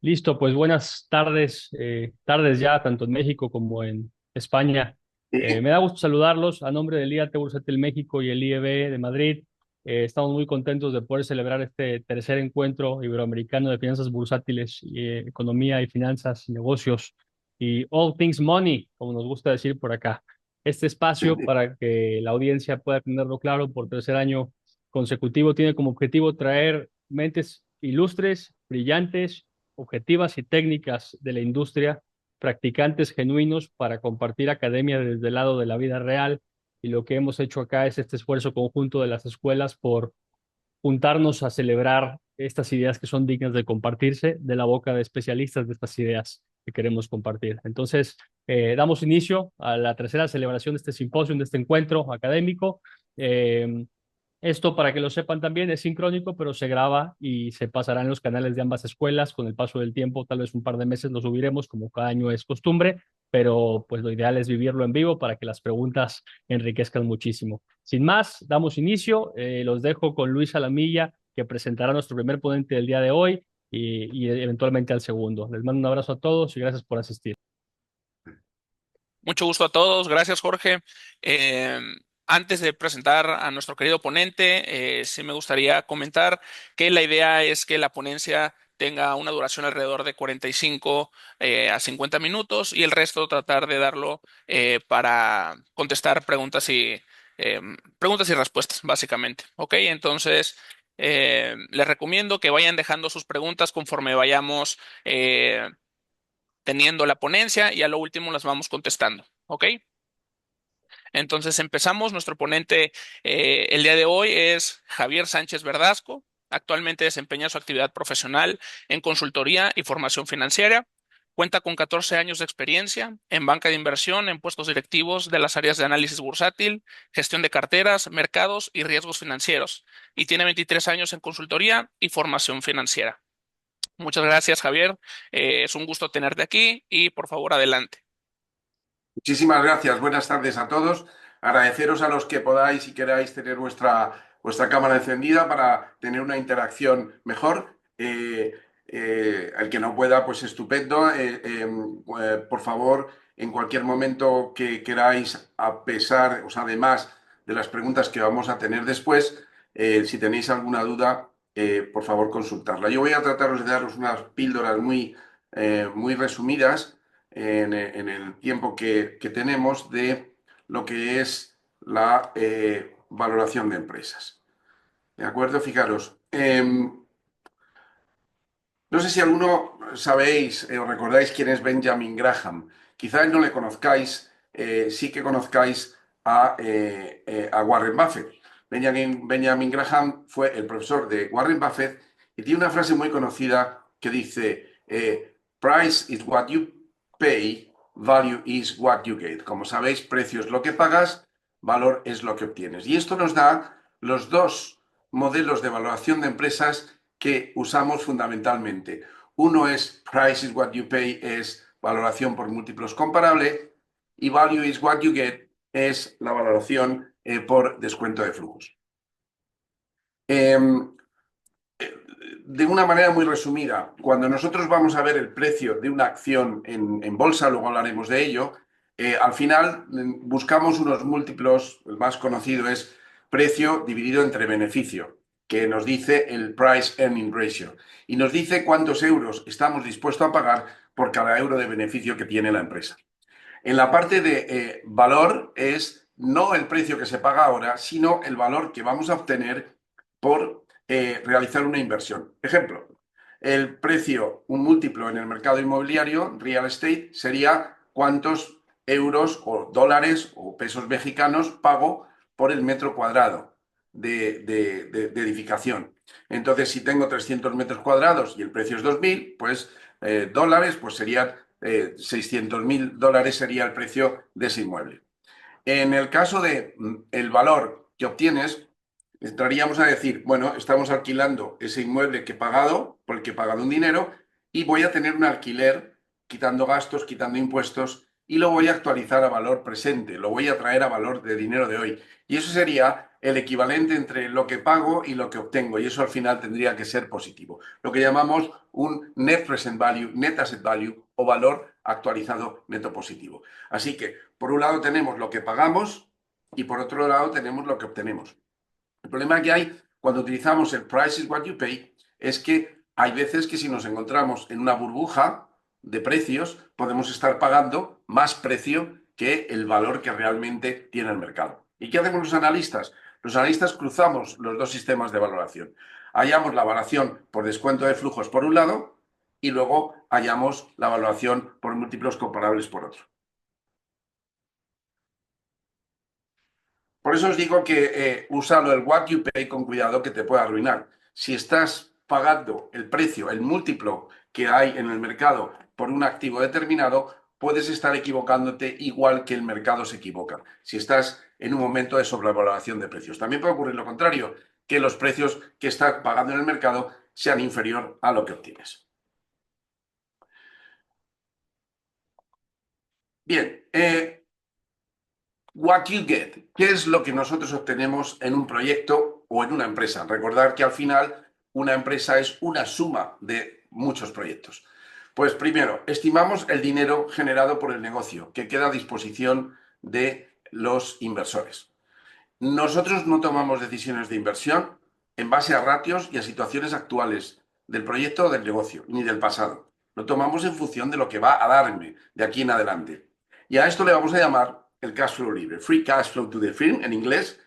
Listo, pues buenas tardes, tardes ya, tanto en México como en España. Me da gusto saludarlos a nombre del IAT Bursátil México y el IEB de Madrid. Estamos muy contentos de poder celebrar este tercer encuentro iberoamericano de finanzas bursátiles, y, economía y finanzas, negocios y all things money, como nos gusta decir por acá. Este espacio, para que la audiencia pueda tenerlo claro, por tercer año consecutivo, tiene como objetivo traer mentes ilustres, brillantes, objetivas y técnicas de la industria, practicantes genuinos para compartir academia desde el lado de la vida real. Y lo que hemos hecho acá es este esfuerzo conjunto de las escuelas por juntarnos a celebrar estas ideas que son dignas de compartirse de la boca de especialistas de estas ideas que queremos compartir. Entonces, damos inicio a la tercera celebración de este simposio, de este encuentro académico. Esto, para que lo sepan también, es sincrónico, pero se graba y se pasará en los canales de ambas escuelas con el paso del tiempo. Tal vez un par de meses lo subiremos, como cada año es costumbre, pero pues lo ideal es vivirlo en vivo para que las preguntas enriquezcan muchísimo. Sin más, damos inicio. Los dejo con Luis Alamilla, que presentará a nuestro primer ponente del día de hoy y eventualmente al segundo. Les mando un abrazo a todos y gracias por asistir. Mucho gusto a todos. Gracias, Jorge. Eh, Antes de presentar a nuestro querido ponente, sí me gustaría comentar que la idea es que la ponencia tenga una duración alrededor de 45 a 50 minutos y el resto tratar de darlo para contestar eh, preguntas y respuestas, básicamente. ¿Ok? Entonces, les recomiendo que vayan dejando sus preguntas conforme vayamos teniendo la ponencia y a lo último las vamos contestando. ¿Ok? Entonces empezamos. Nuestro ponente el día de hoy es Javier Sánchez Verdasco. Actualmente desempeña su actividad profesional en consultoría y formación financiera. Cuenta con 14 años de experiencia en banca de inversión en puestos directivos de las áreas de análisis bursátil, gestión de carteras, mercados y riesgos financieros. Y tiene 23 años en consultoría y formación financiera. Muchas gracias, Javier. Es un gusto tenerte aquí y por favor, adelante. Muchísimas gracias. Buenas tardes a todos. Agradeceros a los que podáis y queráis tener vuestra cámara encendida para tener una interacción mejor. El que no pueda, pues estupendo. Por favor, en cualquier momento que queráis, a pesar, o sea, además de las preguntas que vamos a tener después, si tenéis alguna duda, por favor, consultarla. Yo voy a trataros de daros unas píldoras muy resumidas en el tiempo que tenemos de lo que es la valoración de empresas. ¿De acuerdo? Fijaros. No sé si alguno sabéis o recordáis quién es Benjamin Graham. Quizás no le conozcáis, sí que conozcáis a Warren Buffett. Benjamin Graham fue el profesor de Warren Buffett y tiene una frase muy conocida que dice, Price is what you pay, value is what you get. Como sabéis, precio es lo que pagas, valor es lo que obtienes. Y esto nos da los dos modelos de valoración de empresas que usamos fundamentalmente. Uno es price is what you pay, es valoración por múltiplos comparable, y value is what you get es la valoración por descuento de flujos. De una manera muy resumida, cuando nosotros vamos a ver el precio de una acción en bolsa, luego hablaremos de ello, al final buscamos unos múltiplos, el más conocido es precio dividido entre beneficio, que nos dice el price earning ratio, y nos dice cuántos euros estamos dispuestos a pagar por cada euro de beneficio que tiene la empresa. En la parte de valor es no el precio que se paga ahora, sino el valor que vamos a obtener por realizar una inversión. Ejemplo, el precio, un múltiplo en el mercado inmobiliario, real estate, sería cuántos euros o dólares o pesos mexicanos pago por el metro cuadrado de edificación. Entonces, si tengo 300 metros cuadrados y el precio es 2.000, pues dólares, pues serían 600.000 dólares sería el precio de ese inmueble. En el caso de el valor que obtienes, entraríamos a decir, bueno, estamos alquilando ese inmueble que he pagado, porque he pagado un dinero, y voy a tener un alquiler, quitando gastos, quitando impuestos, y lo voy a actualizar a valor presente, lo voy a traer a valor de dinero de hoy. Y eso sería el equivalente entre lo que pago y lo que obtengo, y eso al final tendría que ser positivo. Lo que llamamos un Net Present Value, Net Asset Value o valor actualizado neto positivo. Así que, por un lado tenemos lo que pagamos y por otro lado tenemos lo que obtenemos. El problema que hay cuando utilizamos el Price is what you pay es que hay veces que si nos encontramos en una burbuja de precios, podemos estar pagando más precio que el valor que realmente tiene el mercado. ¿Y qué hacemos los analistas? Los analistas cruzamos los dos sistemas de valoración. Hallamos la valoración por descuento de flujos por un lado y luego hallamos la valoración por múltiplos comparables por otro. Por eso os digo que úsalo el what you pay con cuidado, que te puede arruinar. Si estás pagando el precio, el múltiplo que hay en el mercado por un activo determinado, puedes estar equivocándote igual que el mercado se equivoca, si estás en un momento de sobrevaloración de precios. También puede ocurrir lo contrario, que los precios que estás pagando en el mercado sean inferior a lo que obtienes. Bien, what you get, ¿qué es lo que nosotros obtenemos en un proyecto o en una empresa? Recordar que al final una empresa es una suma de muchos proyectos. Pues primero, estimamos el dinero generado por el negocio que queda a disposición de los inversores. Nosotros no tomamos decisiones de inversión en base a ratios y a situaciones actuales del proyecto o del negocio, ni del pasado. Lo tomamos en función de lo que va a darme de aquí en adelante. Y a esto le vamos a llamar el cash flow libre, free cash flow to the firm en inglés,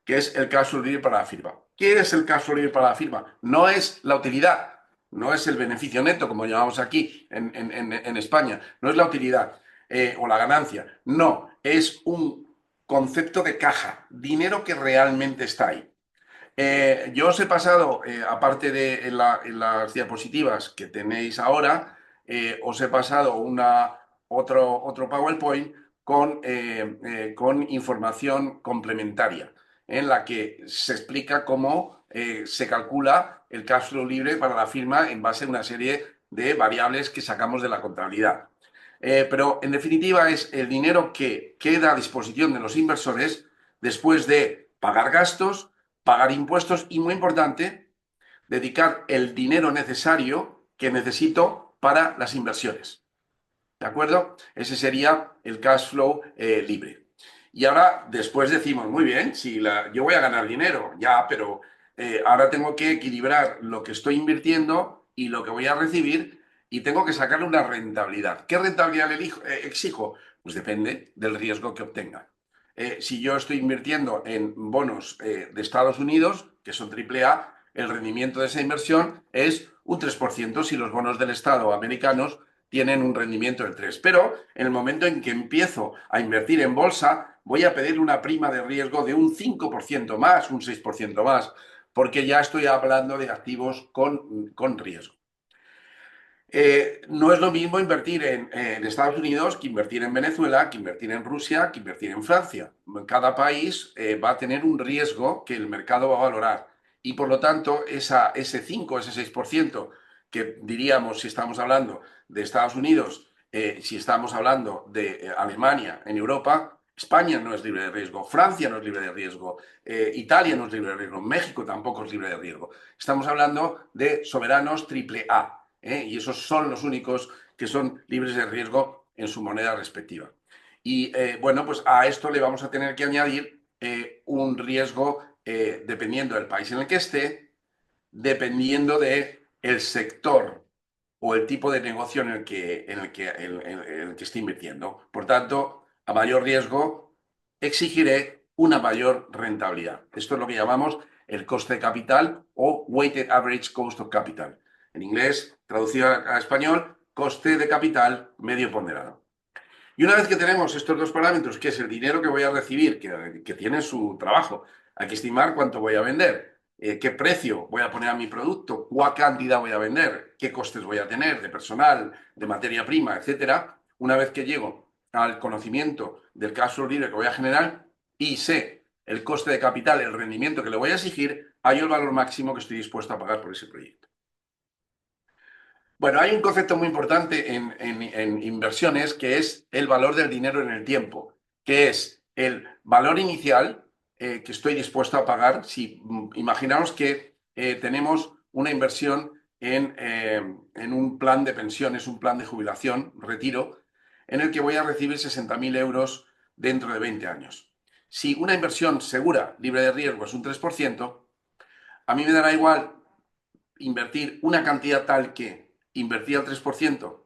que es el cash flow libre para la firma. ¿Qué es el cash flow libre para la firma? No es la utilidad, no es el beneficio neto, como llamamos aquí en España, no es la utilidad o la ganancia, no, es un concepto de caja, dinero que realmente está ahí. Yo os he pasado, aparte de en las diapositivas que tenéis ahora, os he pasado otro PowerPoint con información complementaria, en la que se explica cómo se calcula el cash flow libre para la firma en base a una serie de variables que sacamos de la contabilidad. Pero en definitiva es el dinero que queda a disposición de los inversores después de pagar gastos, pagar impuestos y, muy importante, dedicar el dinero necesario que necesito para las inversiones. ¿De acuerdo? Ese sería el cash flow libre. Y ahora después decimos, muy bien, si yo voy a ganar dinero, ya, pero ahora tengo que equilibrar lo que estoy invirtiendo y lo que voy a recibir y tengo que sacarle una rentabilidad. ¿Qué rentabilidad exijo? Pues depende del riesgo que obtenga. Si yo estoy invirtiendo en bonos de Estados Unidos, que son AAA, el rendimiento de esa inversión es un 3% si los bonos del Estado americanos tienen un rendimiento del 3%. Pero en el momento en que empiezo a invertir en bolsa, voy a pedir una prima de riesgo de un 5% más, un 6% más, porque ya estoy hablando de activos con riesgo. No es lo mismo invertir en Estados Unidos que invertir en Venezuela, que invertir en Rusia, que invertir en Francia. Cada país va a tener un riesgo que el mercado va a valorar y por lo tanto ese 5, ese 6% que diríamos si estamos hablando de Estados Unidos, si estamos hablando de Alemania en Europa, España no es libre de riesgo, Francia no es libre de riesgo, Italia no es libre de riesgo, México tampoco es libre de riesgo. Estamos hablando de soberanos AAA. Y esos son los únicos que son libres de riesgo en su moneda respectiva. Y bueno, pues a esto le vamos a tener que añadir un riesgo dependiendo del país en el que esté, dependiendo del sector o el tipo de negocio en el que esté invirtiendo. Por tanto, a mayor riesgo, exigiré una mayor rentabilidad. Esto es lo que llamamos el coste de capital o Weighted Average Cost of Capital. En inglés, traducido a español, coste de capital medio ponderado. Y una vez que tenemos estos dos parámetros, que es el dinero que voy a recibir, que tiene su trabajo, hay que estimar cuánto voy a vender, qué precio voy a poner a mi producto, cuál cantidad voy a vender, qué costes voy a tener de personal, de materia prima, etcétera. Una vez que llego al conocimiento del cash flow libre que voy a generar y sé el coste de capital, el rendimiento que le voy a exigir, hay el valor máximo que estoy dispuesto a pagar por ese proyecto. Bueno, hay un concepto muy importante en inversiones que es el valor del dinero en el tiempo, que es el valor inicial que estoy dispuesto a pagar. Si imaginaos que tenemos una inversión en un plan de pensiones, un plan de jubilación, retiro, en el que voy a recibir 60.000 euros dentro de 20 años. Si una inversión segura, libre de riesgo, es un 3%, a mí me dará igual invertir una cantidad tal que invertir al 3%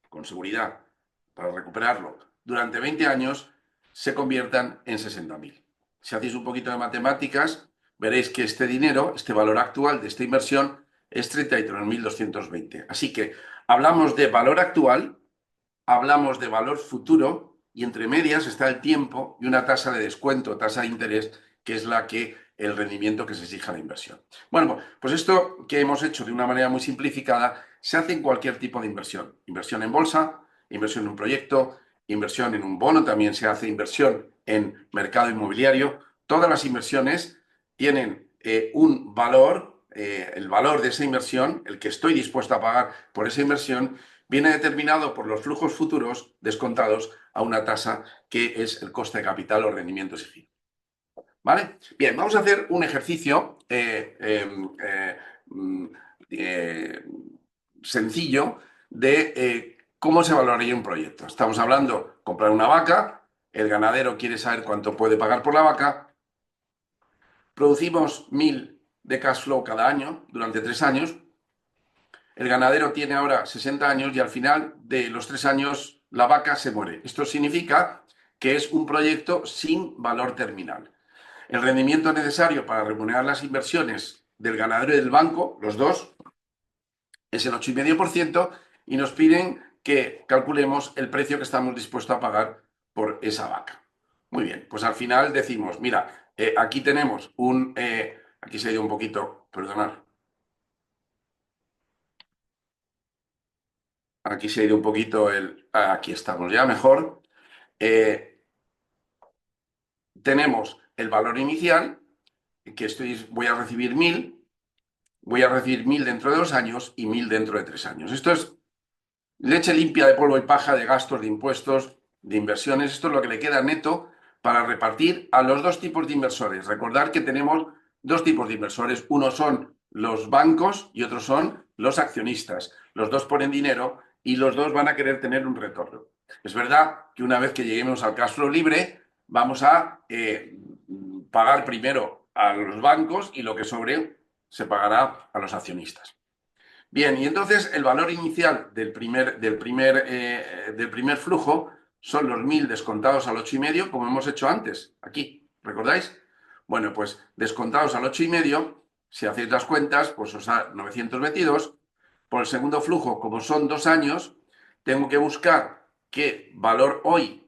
con seguridad para recuperarlo durante 20 años se conviertan en 60.000. Si hacéis un poquito de matemáticas, veréis que este dinero, este valor actual de esta inversión es 33.220. Así que hablamos de valor actual, hablamos de valor futuro y entre medias está el tiempo y una tasa de descuento, tasa de interés, que es el rendimiento que se exige a la inversión. Bueno, pues esto que hemos hecho de una manera muy simplificada se hace en cualquier tipo de inversión. Inversión en bolsa, inversión en un proyecto, inversión en un bono, también se hace inversión en mercado inmobiliario. Todas las inversiones tienen un valor, el valor de esa inversión, el que estoy dispuesto a pagar por esa inversión, viene determinado por los flujos futuros descontados a una tasa que es el coste de capital o rendimiento exigido. ¿Vale? Bien, vamos a hacer un ejercicio sencillo de cómo se valoraría un proyecto. Estamos hablando, comprar una vaca, el ganadero quiere saber cuánto puede pagar por la vaca, producimos 1.000 de cash flow cada año durante 3 años, el ganadero tiene ahora 60 años y al final de los 3 años la vaca se muere. Esto significa que es un proyecto sin valor terminal. El rendimiento necesario para remunerar las inversiones del ganadero y del banco, los dos, es el 8,5% y nos piden que calculemos el precio que estamos dispuestos a pagar por esa vaca. Muy bien, pues al final decimos, mira, aquí tenemos aquí se ha ido un poquito, perdonad. Aquí se ha ido un poquito aquí estamos ya mejor. Tenemos el valor inicial, que voy a recibir 1.000, voy a recibir 1.000 dentro de 2 años y 1.000 dentro de 3 años. Esto es leche limpia de polvo y paja, de gastos, de impuestos, de inversiones. Esto es lo que le queda neto para repartir a los dos tipos de inversores. Recordad que tenemos dos tipos de inversores. Uno son los bancos y otros son los accionistas. Los dos ponen dinero y los dos van a querer tener un retorno. Es verdad que una vez que lleguemos al cash flow libre, vamos a pagar primero a los bancos y lo que sobre se pagará a los accionistas. Bien, y entonces el valor inicial del primer flujo son los 1.000 descontados al 8,5, como hemos hecho antes, aquí, ¿recordáis? Bueno, pues descontados al 8,5, si hacéis las cuentas, pues os da 922. Por el segundo flujo, como son 2 años, tengo que buscar qué valor hoy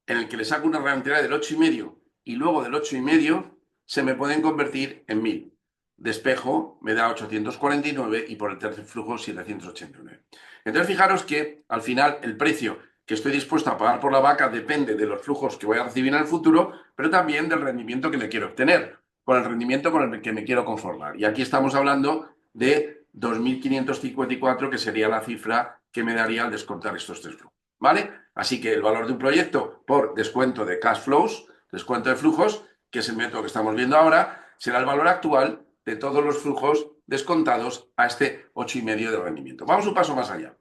en el que le saco una rentabilidad del 8,5 y luego del 8,5 se me pueden convertir en 1.000. Despejo me da 849 y por el tercer flujo 789. Entonces fijaros que al final el precio que estoy dispuesto a pagar por la vaca depende de los flujos que voy a recibir en el futuro, pero también del rendimiento que le quiero obtener, con el rendimiento con el que me quiero conformar. Y aquí estamos hablando de 2.554, que sería la cifra que me daría al descontar estos 3 flujos. ¿Vale? Así que el valor de un proyecto por descuento de cash flows, descuento de flujos, que es el método que estamos viendo ahora, será el valor actual de todos los flujos descontados a este 8,5 de rendimiento. Vamos un paso más allá.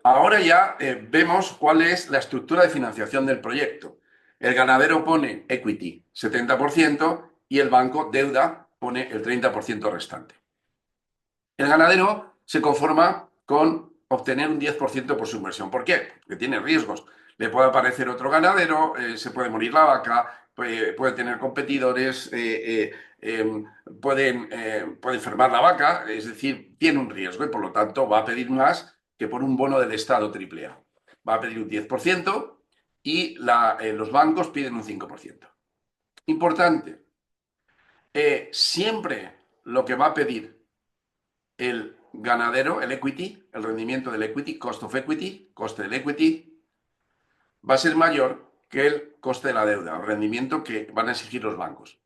Ahora ya vemos cuál es la estructura de financiación del proyecto. El ganadero pone equity 70% y el banco deuda pone el 30% restante. El ganadero se conforma con obtener un 10% por su inversión. ¿Por qué? Porque tiene riesgos. Le puede aparecer otro ganadero, se puede morir la vaca, puede tener competidores, puede enfermar la vaca, es decir, tiene un riesgo y por lo tanto va a pedir más que por un bono del Estado AAA. Va a pedir un 10% y los bancos piden un 5%. Importante, siempre lo que va a pedir el ganadero, el equity, el rendimiento del equity, cost of equity, coste del equity, va a ser mayor que el coste de la deuda, el rendimiento que van a exigir los bancos.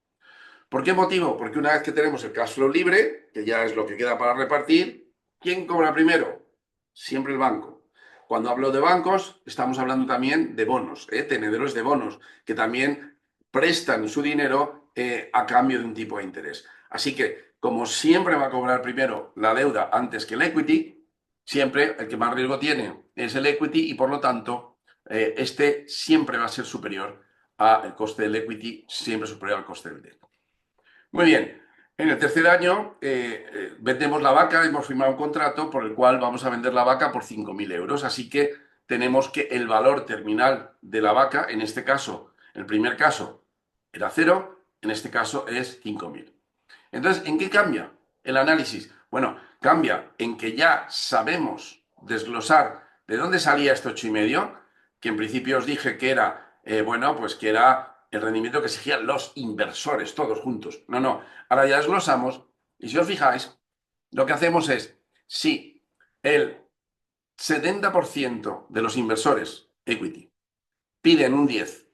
¿Por qué motivo? Porque una vez que tenemos el cash flow libre, que ya es lo que queda para repartir, ¿quién cobra primero? siempre el banco. Cuando hablo de bancos, estamos hablando también de bonos, tenedores de bonos, que también prestan su dinero a cambio de un tipo de interés. Así que, como siempre va a cobrar primero la deuda antes que el equity, siempre el que más riesgo tiene es el equity y por lo tanto este siempre va a ser superior al coste del equity, siempre superior al coste del debt. Muy bien. En el tercer año vendemos la vaca, hemos firmado un contrato por el cual vamos a vender la vaca por 5.000 euros. Así que tenemos que el valor terminal de la vaca, en este caso, en el primer caso era 0, en este caso es 5.000. Entonces, ¿en qué cambia el análisis? Bueno, cambia en que ya sabemos desglosar de dónde salía este 8,5, que en principio os dije que era, bueno, pues que era el rendimiento que exigían los inversores, todos juntos. No, no, ahora ya desglosamos y si os fijáis, lo que hacemos es, si el 70% de los inversores equity piden un 10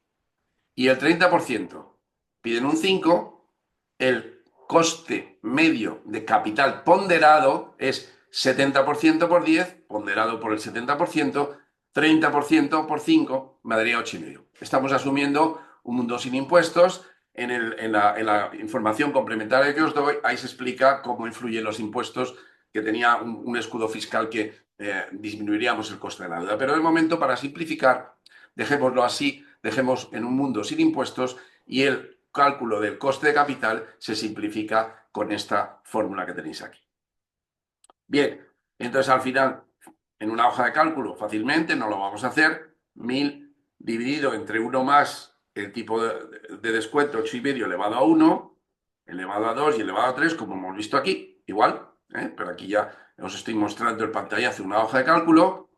y el 30% piden un 5, el coste medio de capital ponderado es 70% por 10, ponderado por el 70%, 30% por 5, me daría 8,5. Estamos asumiendo un mundo sin impuestos. En la información complementaria que os doy, ahí se explica cómo influyen los impuestos, que tenía un escudo fiscal que disminuiríamos el coste de la deuda. Pero de momento, para simplificar, dejémoslo así, dejemos en un mundo sin impuestos y el cálculo del coste de capital se simplifica con esta fórmula que tenéis aquí. Bien, entonces al final, en una hoja de cálculo, fácilmente, no lo vamos a hacer, 1.000 dividido entre 1 más el tipo de descuento, 8,5 elevado a 1, elevado a 2 y elevado a 3, como hemos visto aquí, igual, pero aquí ya os estoy mostrando el pantallazo, una hoja de cálculo,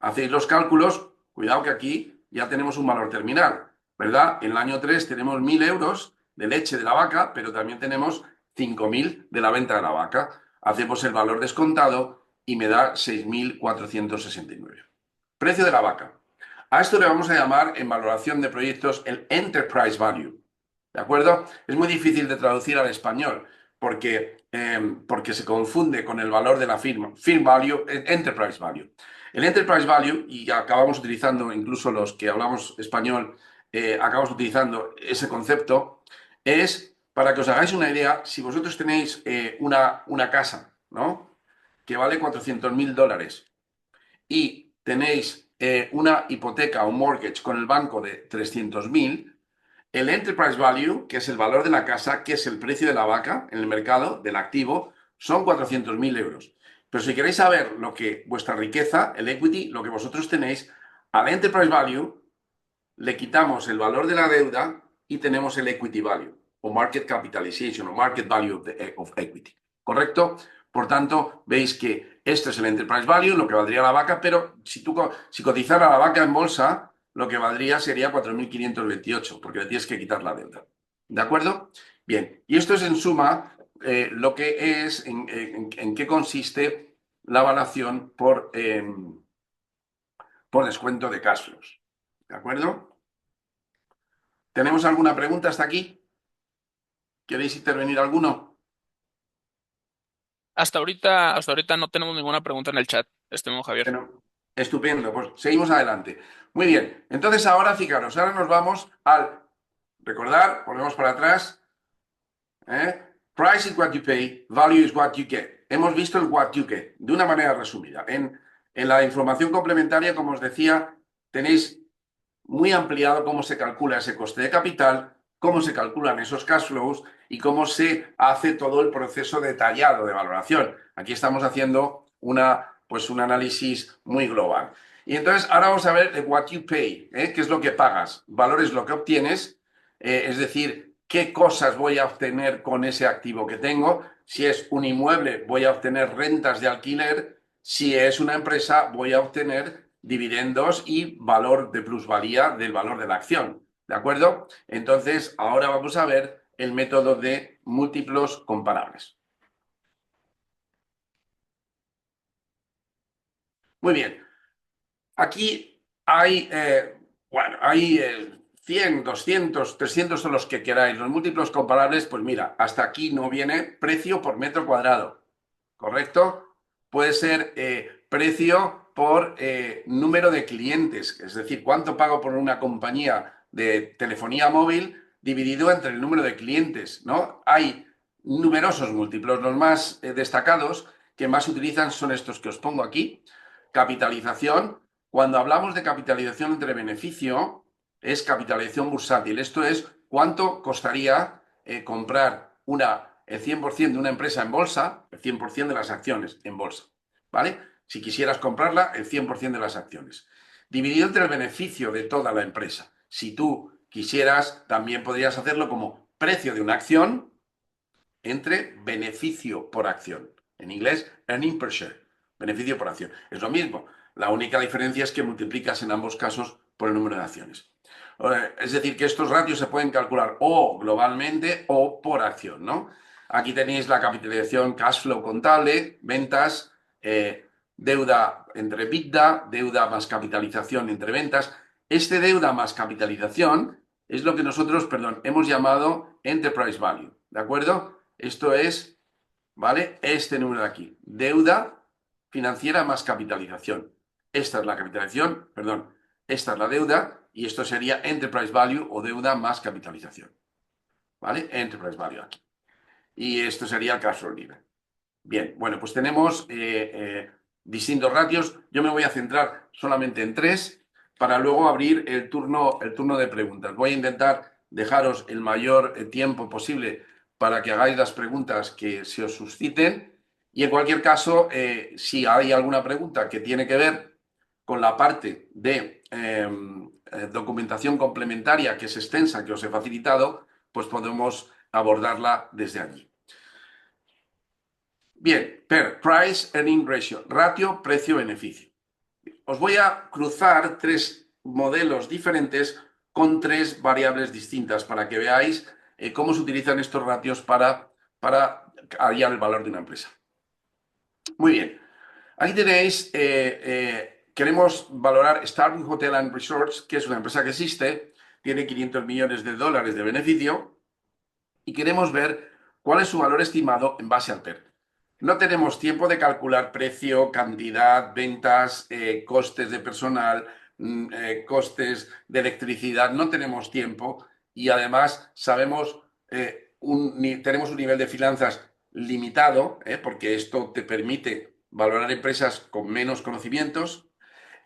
hacéis los cálculos, cuidado que aquí ya tenemos un valor terminal, ¿verdad? En el año 3 tenemos 1.000 euros de leche de la vaca, pero también tenemos 5.000 de la venta de la vaca. Hacemos el valor descontado y me da 6.469. Precio de la vaca. A esto le vamos a llamar en valoración de proyectos el Enterprise Value. ¿De acuerdo? Es muy difícil de traducir al español porque se confunde con el valor de la firma. Firm Value, Enterprise Value. El Enterprise Value, y acabamos utilizando, incluso los que hablamos español, acabamos utilizando ese concepto, es, para que os hagáis una idea, si vosotros tenéis una casa, ¿no?, que vale 400.000 dólares y tenéis una hipoteca o mortgage con el banco de 300.000, el Enterprise Value, que es el valor de la casa, que es el precio de la vaca en el mercado del activo, son 400.000 euros. Pero si queréis saber lo que vuestra riqueza, el equity, lo que vosotros tenéis, al Enterprise Value le quitamos el valor de la deuda y tenemos el Equity Value, o Market Capitalization, o Market Value of Equity. ¿Correcto? Por tanto, veis que este es el Enterprise Value, lo que valdría la vaca, pero si cotizara la vaca en bolsa, lo que valdría sería 4.528, porque le tienes que quitar la deuda. ¿De acuerdo? Bien, y esto es en suma lo que es, en qué consiste la evaluación por descuento de cash flows. ¿De acuerdo? ¿Tenemos alguna pregunta hasta aquí? ¿Queréis intervenir alguno? Hasta ahorita no tenemos ninguna pregunta en el chat, estimado Javier. Bueno, estupendo, pues seguimos adelante. Muy bien, entonces ahora fijaros, ahora nos vamos al, recordar, volvemos para atrás, price is what you pay, value is what you get. Hemos visto el what you get, de una manera resumida. En la información complementaria, como os decía, tenéis muy ampliado cómo se calcula ese coste de capital, cómo se calculan esos cash flows y cómo se hace todo el proceso detallado de valoración. Aquí estamos haciendo un análisis muy global. Y entonces ahora vamos a ver what you pay, qué es lo que pagas. Valor es lo que obtienes, es decir, qué cosas voy a obtener con ese activo que tengo. Si es un inmueble, voy a obtener rentas de alquiler. Si es una empresa, voy a obtener dividendos y valor de plusvalía del valor de la acción. ¿De acuerdo? Entonces, ahora vamos a ver el método de múltiplos comparables. Muy bien. Aquí hay, 100, 200, 300 son los que queráis. Los múltiplos comparables, pues mira, hasta aquí no viene precio por metro cuadrado. ¿Correcto? Puede ser precio por número de clientes, es decir, cuánto pago por una compañía de telefonía móvil dividido entre el número de clientes, ¿no? Hay numerosos múltiplos. Los más destacados que más utilizan son estos que os pongo aquí. Capitalización. Cuando hablamos de capitalización entre beneficio, es capitalización bursátil. Esto es cuánto costaría comprar el 100% de una empresa en bolsa, el 100% de las acciones en bolsa, ¿vale? Si quisieras comprarla, el 100% de las acciones. Dividido entre el beneficio de toda la empresa. Si tú quisieras, también podrías hacerlo como precio de una acción entre beneficio por acción. En inglés, earning per share. Beneficio por acción. Es lo mismo. La única diferencia es que multiplicas en ambos casos por el número de acciones. Es decir, que estos ratios se pueden calcular o globalmente o por acción, ¿no? Aquí tenéis la capitalización cash flow contable, ventas, deuda entre EBITDA, deuda más capitalización entre ventas. Este deuda más capitalización es lo que nosotros, hemos llamado enterprise value, ¿de acuerdo? Esto es, ¿vale? Este número de aquí, deuda financiera más capitalización. Esta es la capitalización, esta es la deuda y esto sería enterprise value o deuda más capitalización, ¿vale? Enterprise value aquí. Y esto sería el cash flow libre. Bien, bueno, pues tenemos distintos ratios. Yo me voy a centrar solamente en 3 para luego abrir el turno de preguntas. Voy a intentar dejaros el mayor tiempo posible para que hagáis las preguntas que se os susciten. Y en cualquier caso, si hay alguna pregunta que tiene que ver con la parte de documentación complementaria que es extensa, que os he facilitado, pues podemos abordarla desde allí. Bien, Price Earning Ratio, ratio precio-beneficio. Os voy a cruzar 3 modelos diferentes con 3 variables distintas para que veáis cómo se utilizan estos ratios para hallar el valor de una empresa. Muy bien, aquí tenéis, queremos valorar Starwood Hotel and Resorts, que es una empresa que existe, tiene 500 millones de dólares de beneficio y queremos ver cuál es su valor estimado en base al PER. No tenemos tiempo de calcular precio, cantidad, ventas, costes de personal, costes de electricidad. No tenemos tiempo y además sabemos, tenemos un nivel de finanzas limitado, porque esto te permite valorar empresas con menos conocimientos.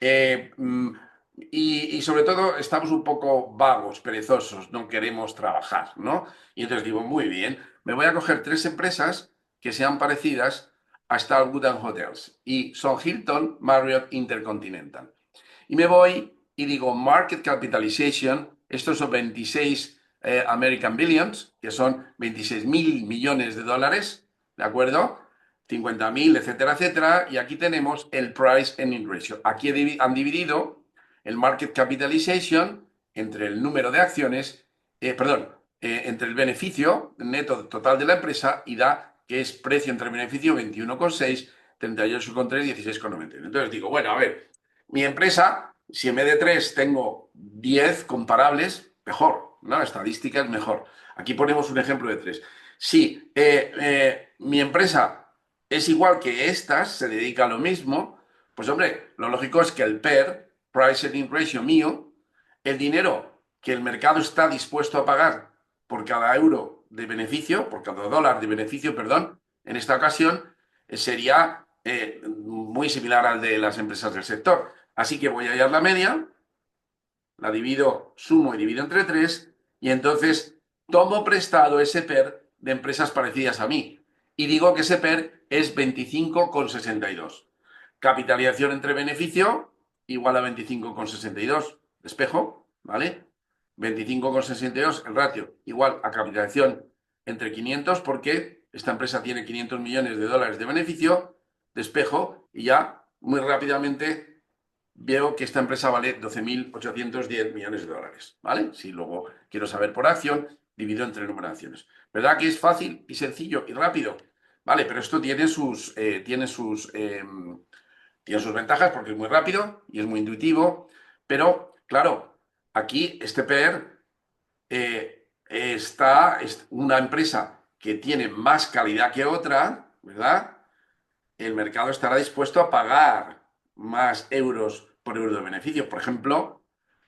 Y sobre todo estamos un poco vagos, perezosos, no queremos trabajar, ¿no? Y entonces digo, muy bien, me voy a coger 3 empresas que sean parecidas a Starwood Hotels y son Hilton, Marriott, Intercontinental. Y me voy y digo market capitalization, estos son 26 American Billions, que son 26.000 millones de dólares, ¿de acuerdo? 50.000, etcétera, etcétera. Y aquí tenemos el price earning ratio. Aquí han dividido el market capitalization entre el número de acciones, entre el beneficio neto total de la empresa y da que es precio entre beneficio 21,6, 38,3, 16,91. Entonces digo, bueno, a ver, mi empresa, si en vez de 3 tengo 10 comparables, mejor, ¿no? La estadística es mejor. Aquí ponemos un ejemplo de 3. Si mi empresa es igual que estas, se dedica a lo mismo, pues hombre, lo lógico es que el PER, Price Earning Ratio mío, el dinero que el mercado está dispuesto a pagar por cada euro de beneficio, por cada dólar de beneficio, perdón, en esta ocasión sería muy similar al de las empresas del sector. Así que voy a hallar la media, la divido, sumo y divido entre 3 y entonces tomo prestado ese PER de empresas parecidas a mí y digo que ese PER es 25,62. Capitalización entre beneficio igual a 25,62. Despejo, ¿vale? 25,62 el ratio igual a capitalización entre 500 porque esta empresa tiene 500 millones de dólares de beneficio. Despejo y ya muy rápidamente veo que esta empresa vale 12.810 millones de dólares, ¿vale? Si luego quiero saber por acción, divido entre el número de acciones. ¿Verdad que es fácil y sencillo y rápido? Vale, pero esto tiene sus ventajas porque es muy rápido y es muy intuitivo, pero claro, aquí este PER es una empresa que tiene más calidad que otra, ¿verdad? el mercado estará dispuesto a pagar más euros por euro de beneficio. Por ejemplo,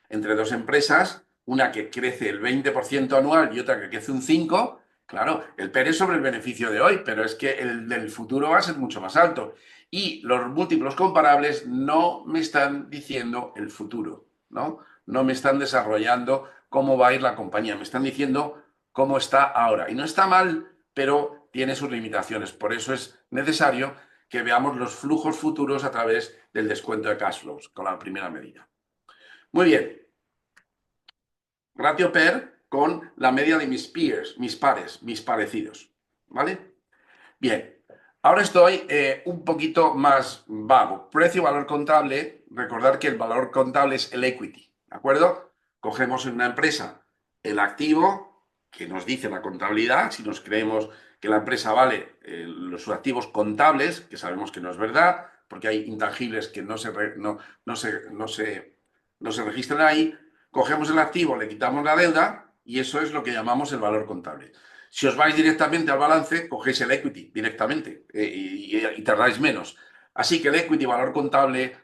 entre dos empresas, una que crece el 20% anual y otra que crece un 5%, claro, el PER es sobre el beneficio de hoy, pero es que el del futuro va a ser mucho más alto. Y los múltiplos comparables no me están diciendo el futuro, ¿no? No me están desarrollando cómo va a ir la compañía, me están diciendo cómo está ahora. Y no está mal, pero tiene sus limitaciones. Por eso es necesario que veamos los flujos futuros a través del descuento de cash flows, con la primera medida. Muy bien. Ratio PER con la media de mis peers, mis pares, mis parecidos. ¿Vale? Bien. Ahora estoy un poquito más vago. Precio-valor contable. Recordar que el valor contable es el equity. ¿De acuerdo? Cogemos en una empresa el activo que nos dice la contabilidad. Si nos creemos que la empresa vale sus activos contables, que sabemos que no es verdad, porque hay intangibles que no se registran ahí. Cogemos el activo, le quitamos la deuda y eso es lo que llamamos el valor contable. Si os vais directamente al balance, cogéis el equity directamente y tardáis menos. Así que el equity, valor contable,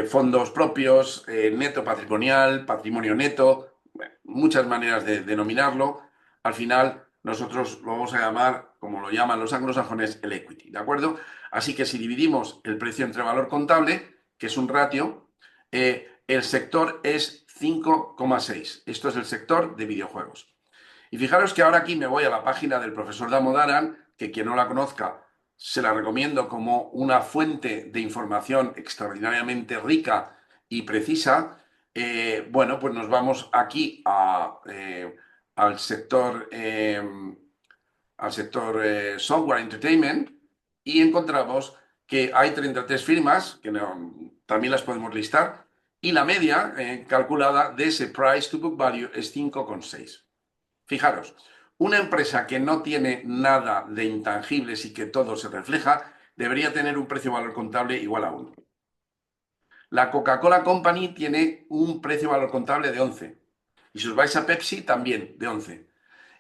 fondos propios, neto patrimonial, patrimonio neto, muchas maneras de denominarlo. Al final, nosotros lo vamos a llamar, como lo llaman los anglosajones, el equity, ¿de acuerdo? Así que si dividimos el precio entre valor contable, que es un ratio, el sector es 5,6. Esto es el sector de videojuegos. Y fijaros que ahora aquí me voy a la página del profesor Damodaran, que quien no la conozca se la recomiendo como una fuente de información extraordinariamente rica y precisa. Bueno, pues nos vamos aquí al sector Software Entertainment y encontramos que hay 33 firmas, que también las podemos listar, y la media calculada de ese price to book value es 5,6. Fijaros, una empresa que no tiene nada de intangibles y que todo se refleja, debería tener un precio-valor contable igual a 1. La Coca-Cola Company tiene un precio-valor contable de 11. Y si os vais a Pepsi, también de 11.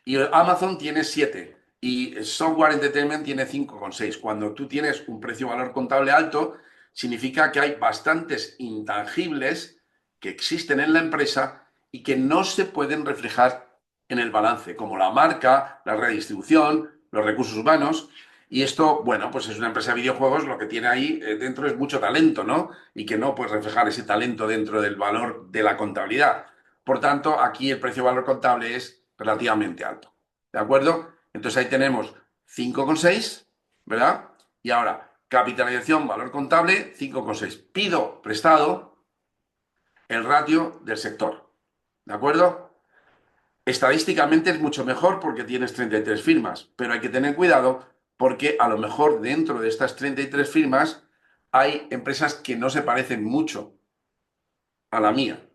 Y Amazon tiene 7. Y Software Entertainment tiene 5,6. Cuando tú tienes un precio-valor contable alto, significa que hay bastantes intangibles que existen en la empresa y que no se pueden reflejar en el balance, como la marca, la redistribución, los recursos humanos. Y esto, bueno, pues es una empresa de videojuegos, lo que tiene ahí dentro es mucho talento, ¿no? Y que no puedes reflejar ese talento dentro del valor de la contabilidad. Por tanto, aquí el precio-valor contable es relativamente alto. ¿De acuerdo? Entonces ahí tenemos 5,6, ¿verdad? Y ahora, capitalización, valor contable, 5,6. Pido prestado el ratio del sector. ¿De acuerdo? Estadísticamente es mucho mejor porque tienes 33 firmas, pero hay que tener cuidado porque a lo mejor dentro de estas 33 firmas hay empresas que no se parecen mucho a la mía.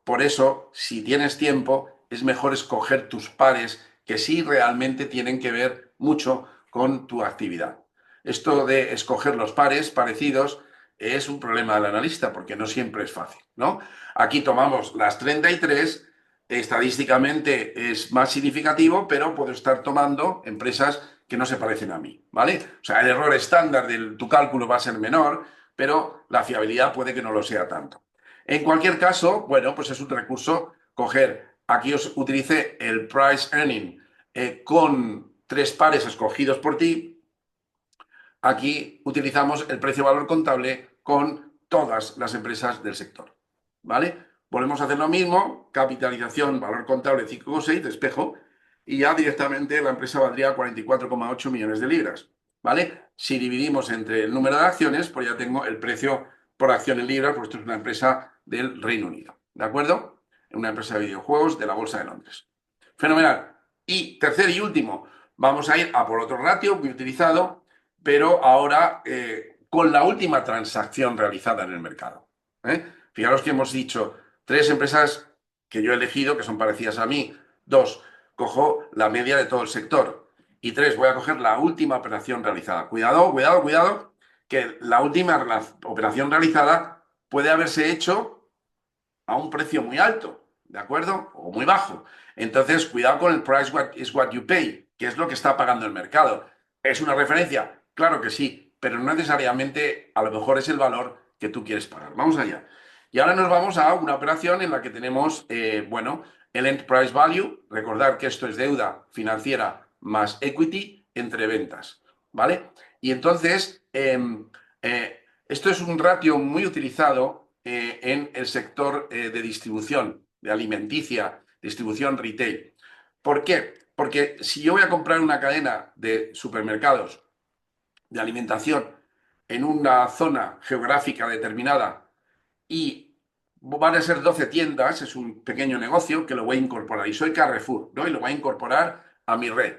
Por eso, si tienes tiempo, es mejor escoger tus pares que sí realmente tienen que ver mucho con tu actividad. Esto de escoger los pares parecidos es un problema del analista porque no siempre es fácil, ¿no? Aquí tomamos las 33, estadísticamente es más significativo, pero puedo estar tomando empresas que no se parecen a mí, ¿vale? O sea, el error estándar de tu cálculo va a ser menor, pero la fiabilidad puede que no lo sea tanto. En cualquier caso, bueno, pues es un recurso coger. Aquí os utilicé el price earning con 3 pares escogidos por ti. Aquí utilizamos el precio-valor contable con todas las empresas del sector. ¿Vale? Volvemos a hacer lo mismo. Capitalización, valor contable 5,6 de espejo. Y ya directamente la empresa valdría 44,8 millones de libras. ¿Vale? Si dividimos entre el número de acciones, pues ya tengo el precio por acción en libras, pues esto es una empresa del Reino Unido. ¿De acuerdo? Una empresa de videojuegos de la Bolsa de Londres. Fenomenal. Y tercer y último, vamos a ir a por otro ratio muy utilizado, pero ahora con la última transacción realizada en el mercado. Fijaros que hemos dicho 3 empresas que yo he elegido, que son parecidas a mí. 2, cojo la media de todo el sector. Y 3, voy a coger la última operación realizada. Cuidado, cuidado, cuidado, que la última operación realizada puede haberse hecho a un precio muy alto, ¿de acuerdo? O muy bajo. Entonces, cuidado con el price is what you pay, que es lo que está pagando el mercado. ¿Es una referencia? Claro que sí, pero no necesariamente a lo mejor es el valor que tú quieres pagar. Vamos allá. Y ahora nos vamos a una operación en la que tenemos, bueno, el Enterprise Value. Recordar que esto es deuda financiera más equity entre ventas, ¿vale? Y entonces, esto es un ratio muy utilizado en el sector de distribución, de alimenticia, distribución retail. ¿Por qué? Porque si yo voy a comprar una cadena de supermercados de alimentación en una zona geográfica determinada y van a ser 12 tiendas, es un pequeño negocio que lo voy a incorporar y soy Carrefour, ¿no? Y lo voy a incorporar a mi red.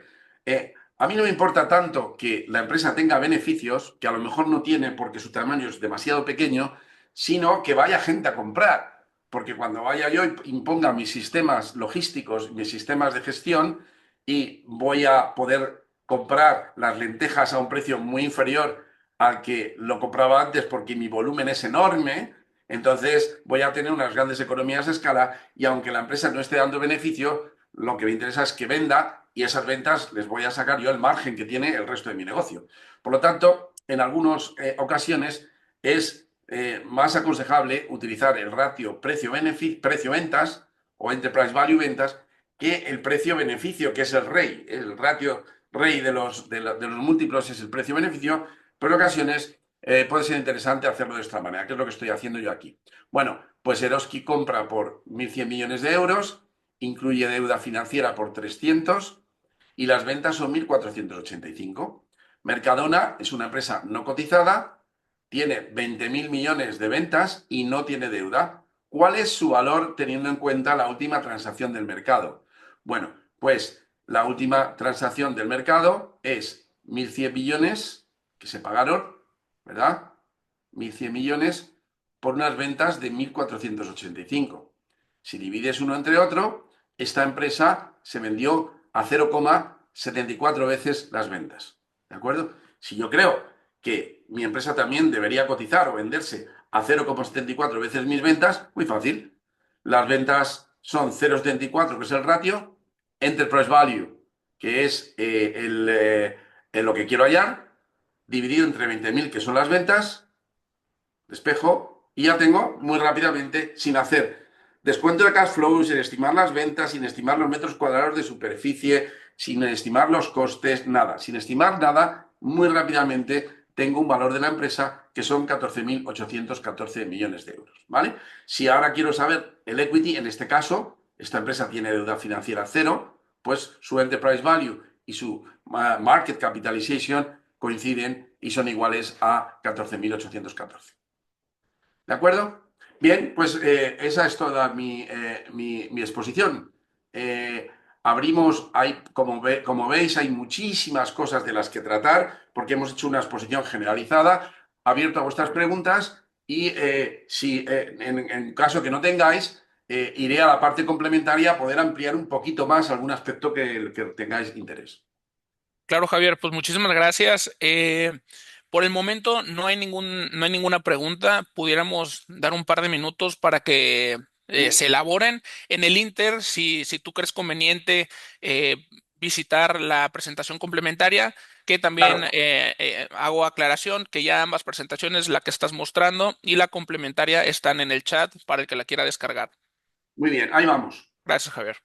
A mí no me importa tanto que la empresa tenga beneficios, que a lo mejor no tiene porque su tamaño es demasiado pequeño, sino que vaya gente a comprar. Porque cuando vaya yo y imponga mis sistemas logísticos, mis sistemas de gestión, y voy a poder comprar las lentejas a un precio muy inferior al que lo compraba antes porque mi volumen es enorme, entonces voy a tener unas grandes economías de escala y aunque la empresa no esté dando beneficio, lo que me interesa es que venda y esas ventas les voy a sacar yo el margen que tiene el resto de mi negocio. Por lo tanto, en algunas ocasiones es más aconsejable utilizar el ratio precio-ventas o enterprise value ventas que el precio-beneficio, que es el rey. El ratio rey de los múltiplos es el precio-beneficio, pero en ocasiones puede ser interesante hacerlo de esta manera, que es lo que estoy haciendo yo aquí. Bueno, pues Eroski compra por 1.100 millones de euros, incluye deuda financiera por 300 y las ventas son 1.485. Mercadona es una empresa no cotizada, tiene 20.000 millones de ventas y no tiene deuda. ¿Cuál es su valor teniendo en cuenta la última transacción del mercado? Bueno, pues la última transacción del mercado es 1.100 millones que se pagaron, ¿verdad? 1.100 millones por unas ventas de 1.485. Si divides uno entre otro, esta empresa se vendió a 0,74 veces las ventas. ¿De acuerdo? Si yo creo que mi empresa también debería cotizar o venderse a 0,74 veces mis ventas, muy fácil. Las ventas son 0,74, que es el ratio, Enterprise Value, que es lo que quiero hallar, dividido entre 20.000, que son las ventas, despejo, y ya tengo muy rápidamente, sin hacer descuento de cash flow, sin estimar las ventas, sin estimar los metros cuadrados de superficie, sin estimar los costes, nada. Sin estimar nada, muy rápidamente tengo un valor de la empresa que son 14.814 millones de euros, ¿vale? Si ahora quiero saber el equity, en este caso, esta empresa tiene deuda financiera cero, pues su enterprise value y su market capitalization coinciden y son iguales a 14.814. ¿De acuerdo? Bien, pues esa es toda mi exposición. Abrimos, como veis, hay muchísimas cosas de las que tratar, porque hemos hecho una exposición generalizada, abierto a vuestras preguntas, y si en caso que no tengáis, iré a la parte complementaria a poder ampliar un poquito más algún aspecto que tengáis interés. Claro, Javier, pues muchísimas gracias. Por el momento no hay ninguna pregunta. Pudiéramos dar un par de minutos para que se elaboren. En el Inter, si tú crees conveniente visitar la presentación complementaria, que también Claro, hago aclaración que ya ambas presentaciones, la que estás mostrando y la complementaria, están en el chat para el que la quiera descargar. muy bien, ahí vamos. Gracias, Javier.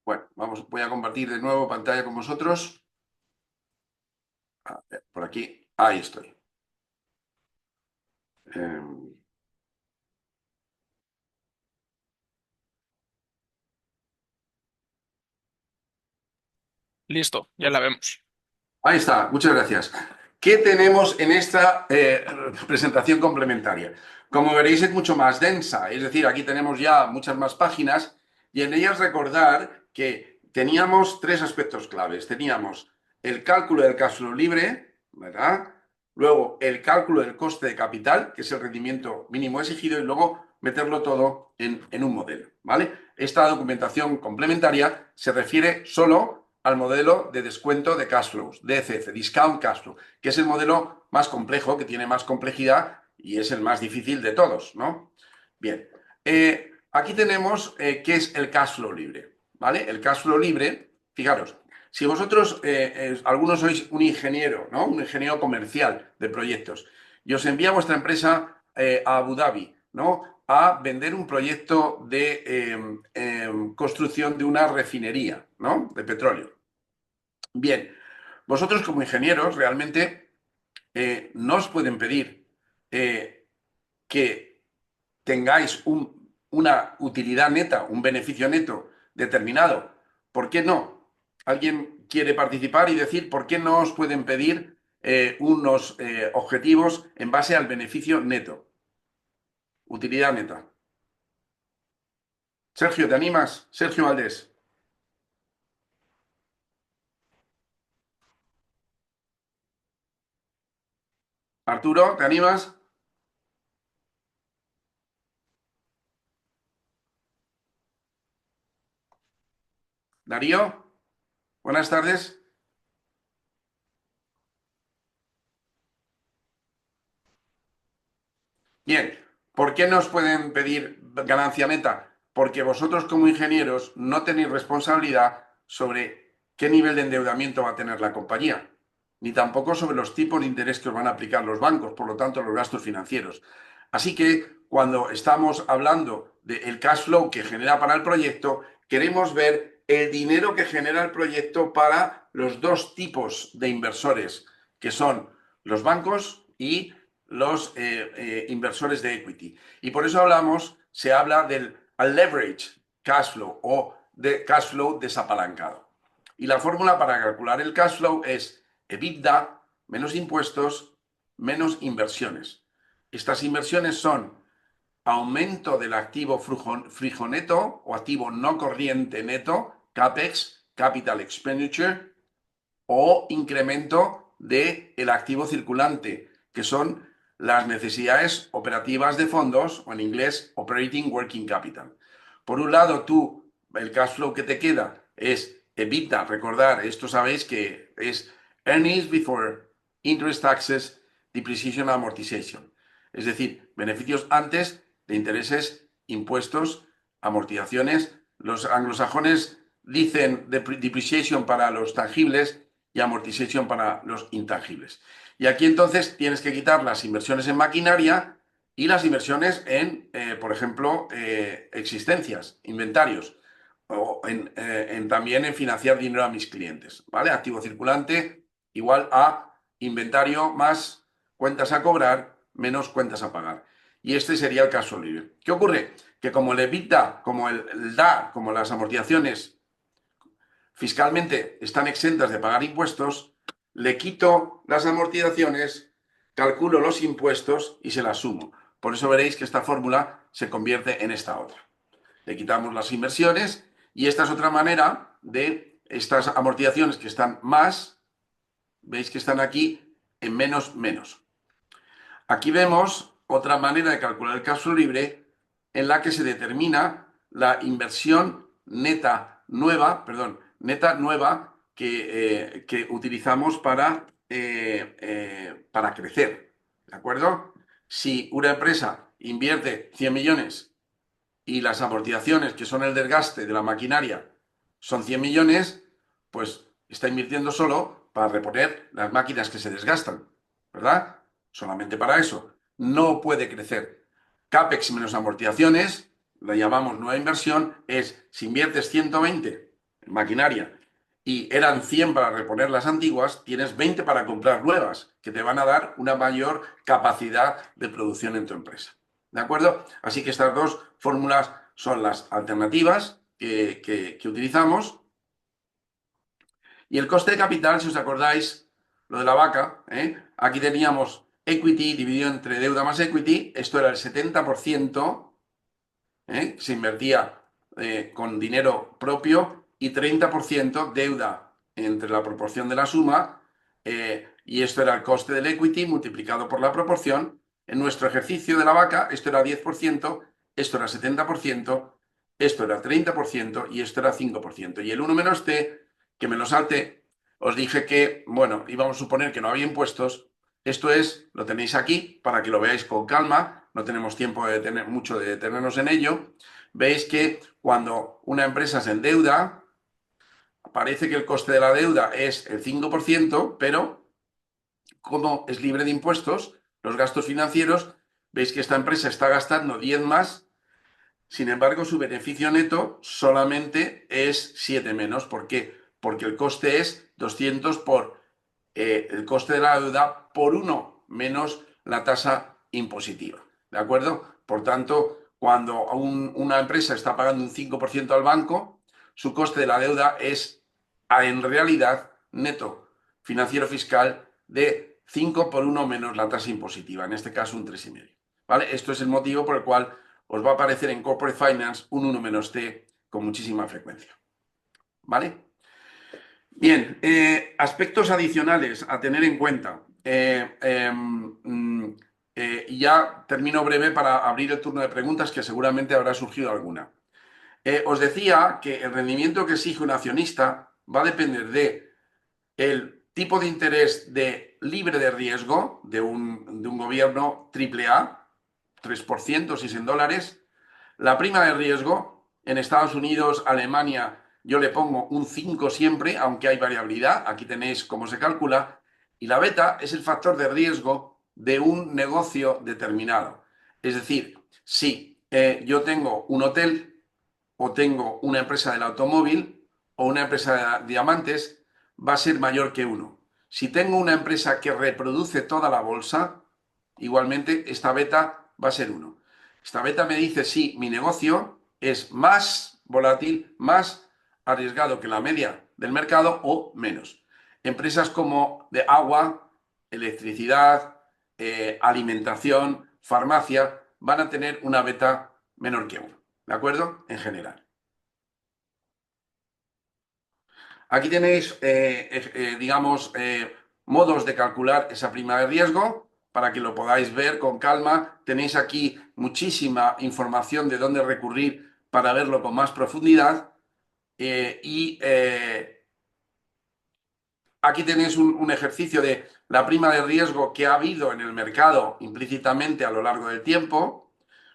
Bueno, voy a compartir de nuevo pantalla con vosotros. A ver, por aquí, ahí estoy. Eh, Listo, ya la vemos. Ahí está, muchas gracias. ¿Qué tenemos en esta presentación complementaria? Como veréis, es mucho más densa, es decir, aquí tenemos ya muchas más páginas y en ellas recordar que teníamos tres aspectos claves. Teníamos el cálculo del cash flow libre, ¿verdad? luego el cálculo del coste de capital, que es el rendimiento mínimo exigido, y luego meterlo todo en un modelo, ¿vale? Esta documentación complementaria se refiere solo al modelo de descuento de cash flows, DCF, Discount Cash Flow, que es el modelo más complejo, que tiene más complejidad y es el más difícil de todos, ¿no? Bien, aquí tenemos qué es el cash flow libre, ¿vale? El cash flow libre, fijaros, si vosotros, algunos sois un ingeniero, ¿no? Un ingeniero comercial de proyectos, y os envía vuestra empresa a Abu Dhabi, ¿no? A vender un proyecto de construcción de una refinería, ¿no? De petróleo. Bien, vosotros como ingenieros realmente no os pueden pedir que tengáis una utilidad neta, un beneficio neto determinado. ¿Por qué no? ¿Alguien quiere participar y decir por qué no os pueden pedir unos objetivos en base al beneficio neto? Utilidad neta. Sergio, ¿te animas? Sergio Valdés. Arturo, ¿te animas? Darío, buenas tardes. Bien, ¿por qué nos pueden pedir ganancia neta? Porque vosotros como ingenieros no tenéis responsabilidad sobre qué nivel de endeudamiento va a tener la compañía, ni tampoco sobre los tipos de interés que os van a aplicar los bancos, por lo tanto los gastos financieros. Así que cuando estamos hablando del cash flow que genera para el proyecto, queremos ver el dinero que genera el proyecto para los dos tipos de inversores, que son los bancos y los inversores de equity. Y por eso se habla del leverage cash flow o de cash flow desapalancado. Y la fórmula para calcular el cash flow es EBITDA menos impuestos menos inversiones. Estas inversiones son aumento del activo fijo neto o activo no corriente neto, CAPEX, Capital Expenditure, o incremento del activo circulante, que son las necesidades operativas de fondos, o en inglés, Operating Working Capital. Por un lado, el cash flow que te queda es EBITDA, recordar, esto sabéis que es Earnings Before Interest, Taxes, Depreciation, Amortization. Es decir, beneficios antes de intereses, impuestos, amortizaciones. Los anglosajones dicen depreciation para los tangibles y amortization para los intangibles. Y aquí entonces tienes que quitar las inversiones en maquinaria y las inversiones en, por ejemplo, existencias, inventarios, o también en financiar dinero a mis clientes, ¿vale? Activo circulante igual a inventario más cuentas a cobrar menos cuentas a pagar. Y este sería el caso libre. ¿Qué ocurre? Que como el EBITDA, como el DA, como las amortizaciones fiscalmente están exentas de pagar impuestos, le quito las amortizaciones, calculo los impuestos y se las sumo. Por eso veréis que esta fórmula se convierte en esta otra. Le quitamos las inversiones y esta es otra manera de estas amortizaciones que están más, veis que están aquí en menos menos. Aquí vemos otra manera de calcular el cash flow libre en la que se determina la inversión neta nueva que utilizamos para crecer. ¿De acuerdo? Si una empresa invierte 100 millones y las amortizaciones, que son el desgaste de la maquinaria, son 100 millones, pues está invirtiendo solo para reponer las máquinas que se desgastan, ¿verdad? Solamente para eso. No puede crecer. CAPEX menos amortizaciones, la llamamos nueva inversión, es si inviertes 120 en maquinaria y eran 100 para reponer las antiguas, tienes 20 para comprar nuevas, que te van a dar una mayor capacidad de producción en tu empresa. ¿De acuerdo? Así que estas dos fórmulas son las alternativas que utilizamos. Y el coste de capital, si os acordáis, lo de la vaca, aquí teníamos equity dividido entre deuda más equity, esto era el 70%, se invertía con dinero propio y 30% deuda entre la proporción de la suma y esto era el coste del equity multiplicado por la proporción. En nuestro ejercicio de la vaca, esto era 10%, esto era 70%, esto era 30% y esto era 5%. Y el 1 menos t, que me lo salté, os dije que, bueno, íbamos a suponer que no había impuestos. Esto es, lo tenéis aquí para que lo veáis con calma, no tenemos tiempo de mucho de detenernos en ello. Veis que cuando una empresa se endeuda, parece que el coste de la deuda es el 5%, pero como es libre de impuestos, los gastos financieros, veis que esta empresa está gastando 10 más, sin embargo su beneficio neto solamente es 7 menos. ¿Por qué? Porque el coste es 200 por el coste de la deuda por 1 menos la tasa impositiva. ¿De acuerdo? Por tanto, cuando una empresa está pagando un 5% al banco, su coste de la deuda es en realidad neto financiero fiscal de 5 por 1 menos la tasa impositiva, en este caso un 3,5. ¿Vale? Esto es el motivo por el cual os va a aparecer en Corporate Finance un 1 menos T con muchísima frecuencia. ¿Vale? Bien, aspectos adicionales a tener en cuenta. Y ya termino breve para abrir el turno de preguntas, que seguramente habrá surgido alguna. Os decía que el rendimiento que exige un accionista va a depender de el tipo de interés libre de riesgo de un gobierno AAA, 3%, si es en dólares, la prima de riesgo en Estados Unidos, Alemania, yo le pongo un 5 siempre, aunque hay variabilidad. Aquí tenéis cómo se calcula. Y la beta es el factor de riesgo de un negocio determinado. Es decir, si yo tengo un hotel o tengo una empresa del automóvil o una empresa de diamantes, va a ser mayor que 1. Si tengo una empresa que reproduce toda la bolsa, igualmente esta beta va a ser 1. Esta beta me dice si mi negocio es más volátil, más arriesgado que la media del mercado o menos. Empresas como de agua, electricidad, alimentación, farmacia, van a tener una beta menor que 1. ¿De acuerdo? En general. Aquí tenéis, digamos, modos de calcular esa prima de riesgo para que lo podáis ver con calma. Tenéis aquí muchísima información de dónde recurrir para verlo con más profundidad. Aquí tenéis un ejercicio de la prima de riesgo que ha habido en el mercado implícitamente a lo largo del tiempo.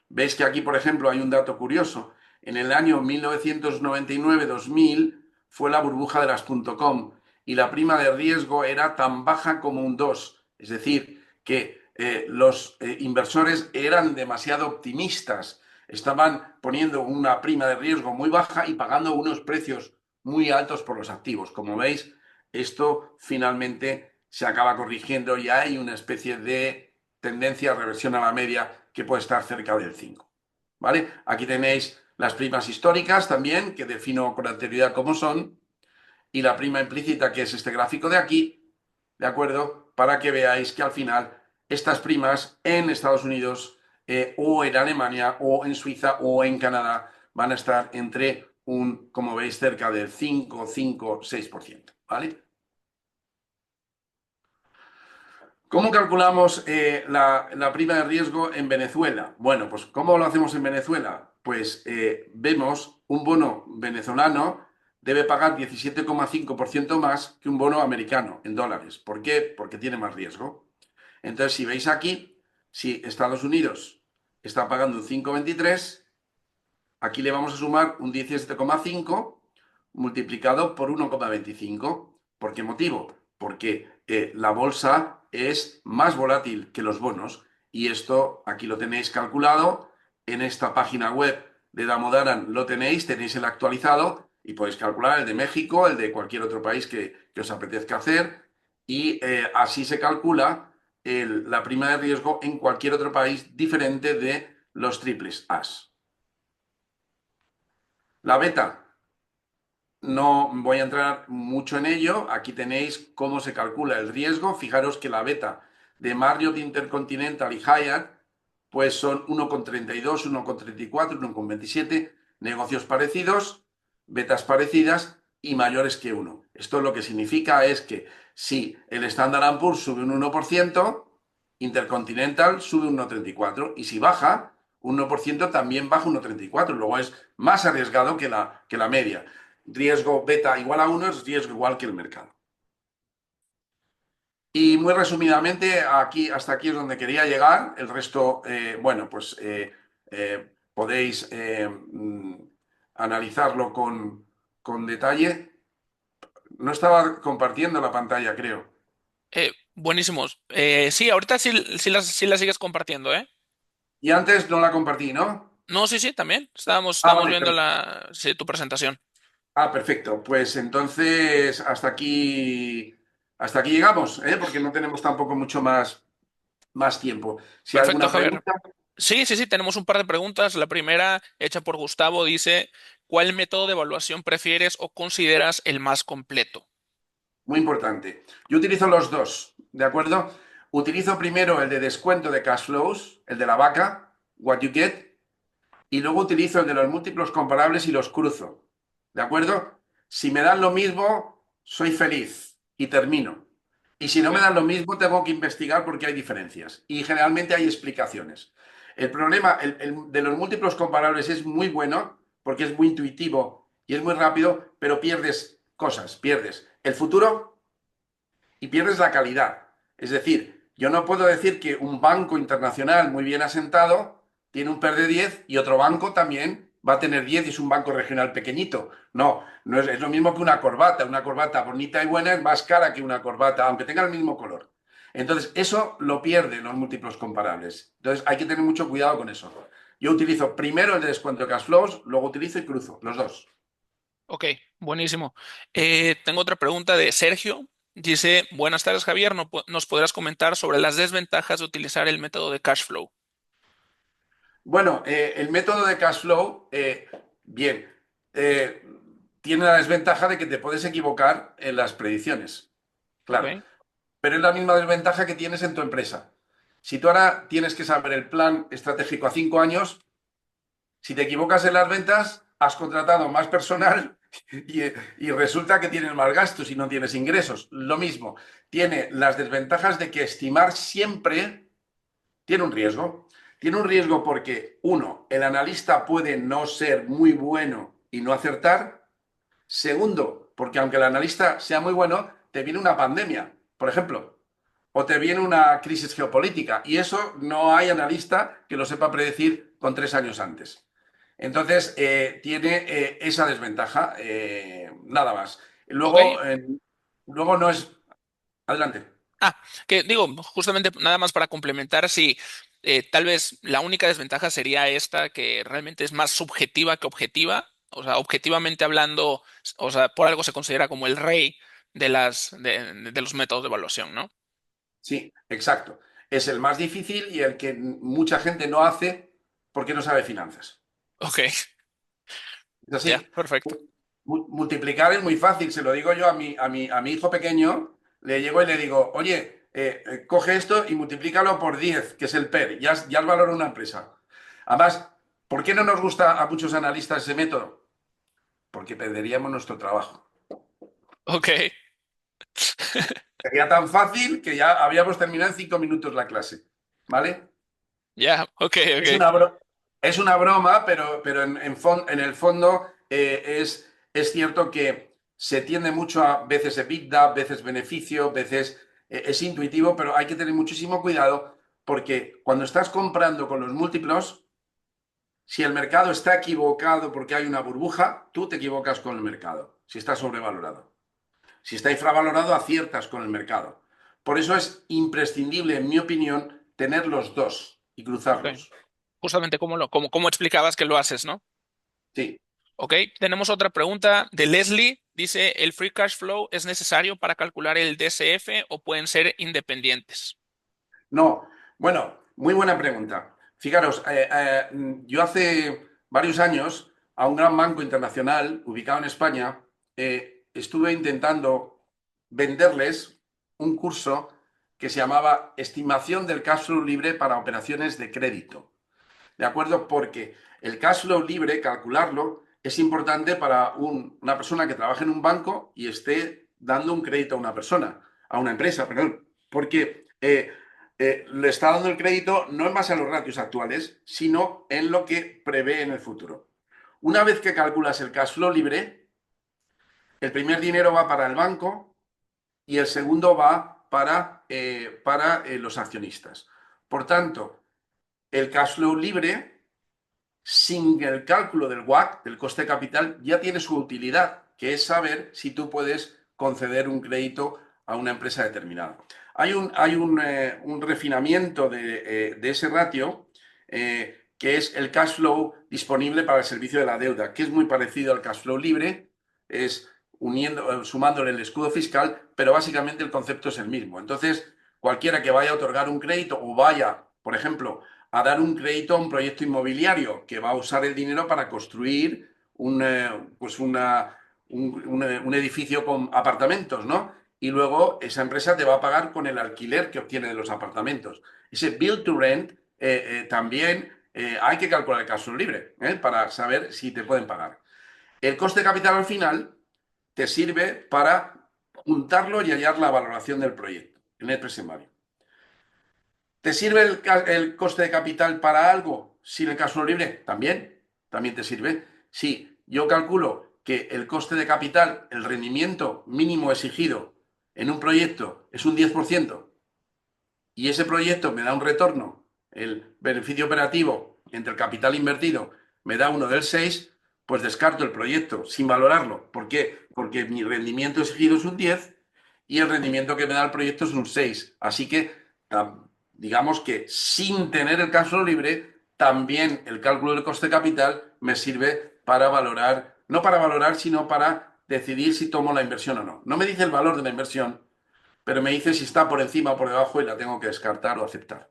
Veis que aquí, por ejemplo, hay un dato curioso. En el año 1999-2000 fue la burbuja de las .com y la prima de riesgo era tan baja como un 2. Es decir, que los inversores eran demasiado optimistas. Estaban poniendo una prima de riesgo muy baja y pagando unos precios muy altos por los activos. Como veis, esto finalmente se acaba corrigiendo y hay una especie de tendencia a reversión a la media que puede estar cerca del 5. ¿Vale? Aquí tenéis las primas históricas también, que defino con anterioridad cómo son, y la prima implícita, que es este gráfico de aquí, ¿de acuerdo? Para que veáis que al final estas primas en Estados Unidos o en Alemania o en Suiza o en Canadá van a estar entre como veis, cerca del 5, 5, 6%, ¿vale? ¿Cómo calculamos la prima de riesgo en Venezuela? Bueno, pues ¿cómo lo hacemos en Venezuela? Pues vemos un bono venezolano debe pagar 17,5% más que un bono americano en dólares. ¿Por qué? Porque tiene más riesgo. Entonces, si veis aquí, si Estados Unidos está pagando un 5,23, aquí le vamos a sumar un 17,5 multiplicado por 1,25. ¿Por qué motivo? Porque la bolsa es más volátil que los bonos y esto aquí lo tenéis calculado en esta página web de Damodaran, tenéis el actualizado y podéis calcular el de México, el de cualquier otro país que os apetezca hacer y así se calcula la prima de riesgo en cualquier otro país diferente de los triples As. La beta. No voy a entrar mucho en ello. Aquí tenéis cómo se calcula el riesgo. Fijaros que la beta de Marriott, Intercontinental y Hyatt pues son 1,32, 1,34, 1,27, negocios parecidos, betas parecidas, y mayores que 1. Esto lo que significa es que si el Standard & Poor's sube un 1%, Intercontinental sube un 1,34 y si baja un 1% también baja un 1,34. Luego es más arriesgado que la media. Riesgo beta igual a 1 es riesgo igual que el mercado. Y muy resumidamente, hasta aquí es donde quería llegar. El resto, bueno, pues podéis analizarlo con detalle. No estaba compartiendo la pantalla, creo. Buenísimos. Sí, ahorita sí la sigues compartiendo, ¿eh? Y antes no la compartí, ¿no? No, sí, sí, también. Ah, Estamos vale, viendo sí, tu presentación. perfecto. Pues entonces hasta aquí llegamos, ¿eh? Porque no tenemos tampoco mucho más tiempo. Si hay Perfecto, alguna Javier. pregunta, Sí, sí, sí, tenemos un par de preguntas. La primera, hecha por Gustavo, dice, ¿cuál método de evaluación prefieres o consideras el más completo? muy importante. Yo utilizo los dos, ¿de acuerdo? Utilizo primero el de descuento de cash flows, el de la vaca, what you get, y luego utilizo el de los múltiplos comparables y los cruzo, ¿de acuerdo? Si me dan lo mismo, soy feliz y termino. Y si no me Ok. dan lo mismo, tengo que investigar porque hay diferencias. Y generalmente hay explicaciones. El problema el de los múltiplos comparables es muy bueno porque es muy intuitivo y es muy rápido, pero pierdes cosas, pierdes el futuro y pierdes la calidad. Es decir, yo no puedo decir que un banco internacional muy bien asentado tiene un PER de 10 y otro banco también va a tener 10 y es un banco regional pequeñito. No, no es lo mismo que una corbata. Una corbata bonita y buena es más cara que una corbata, aunque tenga el mismo color. Entonces, eso lo pierden los múltiplos comparables. Entonces, hay que tener mucho cuidado con eso. Yo utilizo primero el de descuento de cash flows, luego utilizo y cruzo, los dos. Ok, buenísimo. Tengo otra pregunta de Sergio. Dice, buenas tardes, Javier. ¿Nos podrás comentar sobre las desventajas de utilizar el método de cash flow? Bueno, el método de cash flow, bien, eh, tiene la desventaja de que te puedes equivocar en las predicciones, claro, Ok. pero es la misma desventaja que tienes en tu empresa. Si tú ahora tienes que saber el plan estratégico a 5 años, si te equivocas en las ventas, has contratado más personal y resulta que tienes más gastos y no tienes ingresos. Lo mismo, tiene las desventajas de que estimar siempre tiene un riesgo. Tiene un riesgo porque, uno, el analista puede no ser muy bueno y no acertar. Segundo, porque aunque el analista sea muy bueno, te viene una pandemia, por ejemplo, o te viene una crisis geopolítica. Y eso no hay analista que lo sepa predecir con 3 años antes. Entonces, tiene esa desventaja, nada más. Ok. Luego no es... Adelante. Ah, que digo, justamente nada más para complementar, si tal vez la única desventaja sería esta, que realmente es más subjetiva que objetiva. O sea, objetivamente hablando, o sea, por algo se considera como el rey de los métodos de evaluación, ¿no? Sí, exacto. Es el más difícil y el que mucha gente no hace porque no sabe finanzas. Ok, Es ya, así. perfecto. Multiplicar es muy fácil, se lo digo yo a mi hijo pequeño, le llego y le digo, oye, coge esto y multiplícalo por 10, que es el PER, ya es valor de una empresa. Además, ¿por qué no nos gusta a muchos analistas ese método? Porque perderíamos nuestro trabajo. Ok, Sería tan fácil que ya habíamos terminado en 5 minutos la clase. ¿Vale? ya, ok, Es ok. una, es una broma, pero en el fondo es cierto que se tiende mucho a veces EBITDA, veces beneficio, veces es intuitivo, pero hay que tener muchísimo cuidado porque cuando estás comprando con los múltiplos, si el mercado está equivocado porque hay una burbuja, tú te equivocas con el mercado, si está sobrevalorado. Si está infravalorado, aciertas con el mercado. Por eso es imprescindible, en mi opinión, tener los dos y Ok. cruzarlos. Justamente como explicabas que lo haces, ¿no? Sí. Ok, tenemos otra pregunta de Leslie. Dice, ¿el free cash flow es necesario para calcular el DCF o pueden ser independientes? No, bueno, muy buena pregunta. Fijaros, yo hace varios años a un gran banco internacional ubicado en España estuve intentando venderles un curso que se llamaba Estimación del cash flow libre para operaciones de crédito. ¿De acuerdo? Porque el cash flow libre, calcularlo, es importante para una persona que trabaje en un banco y esté dando un crédito a una persona, a una empresa, perdón, porque le está dando el crédito no en base a los ratios actuales, sino en lo que prevé en el futuro. Una vez que calculas el cash flow libre, el primer dinero va para el banco y el segundo va para los accionistas. Por tanto, el cash flow libre, sin el cálculo del WACC, del coste de capital, ya tiene su utilidad, que es saber si tú puedes conceder un crédito a una empresa determinada. Hay un refinamiento de ese ratio, que es el cash flow disponible para el servicio de la deuda, que es muy parecido al cash flow libre, es sumándole el escudo fiscal, pero básicamente el concepto es el mismo. Entonces, cualquiera que vaya a otorgar un crédito o vaya, por ejemplo, a dar un crédito a un proyecto inmobiliario que va a usar el dinero para construir un edificio con apartamentos, ¿no? Y luego esa empresa te va a pagar con el alquiler que obtiene de los apartamentos. Ese build to rent también hay que calcular el cash flow libre para saber si te pueden pagar. El coste de capital al final te sirve para juntarlo y hallar la valoración del proyecto, el net present value. ¿Te sirve el coste de capital para algo sin el cash flow libre? También te sirve. Si yo calculo que el coste de capital, el rendimiento mínimo exigido en un proyecto es un 10% y ese proyecto me da un retorno, el beneficio operativo entre el capital invertido me da uno del 6, pues descarto el proyecto sin valorarlo. ¿Por qué? Porque mi rendimiento exigido es un 10 y el rendimiento que me da el proyecto es un 6. Así que digamos que sin tener el cash flow libre, también el cálculo del coste de capital me sirve para valorar, no para valorar, sino para decidir si tomo la inversión o no. No me dice el valor de la inversión, pero me dice si está por encima o por debajo y la tengo que descartar o aceptar.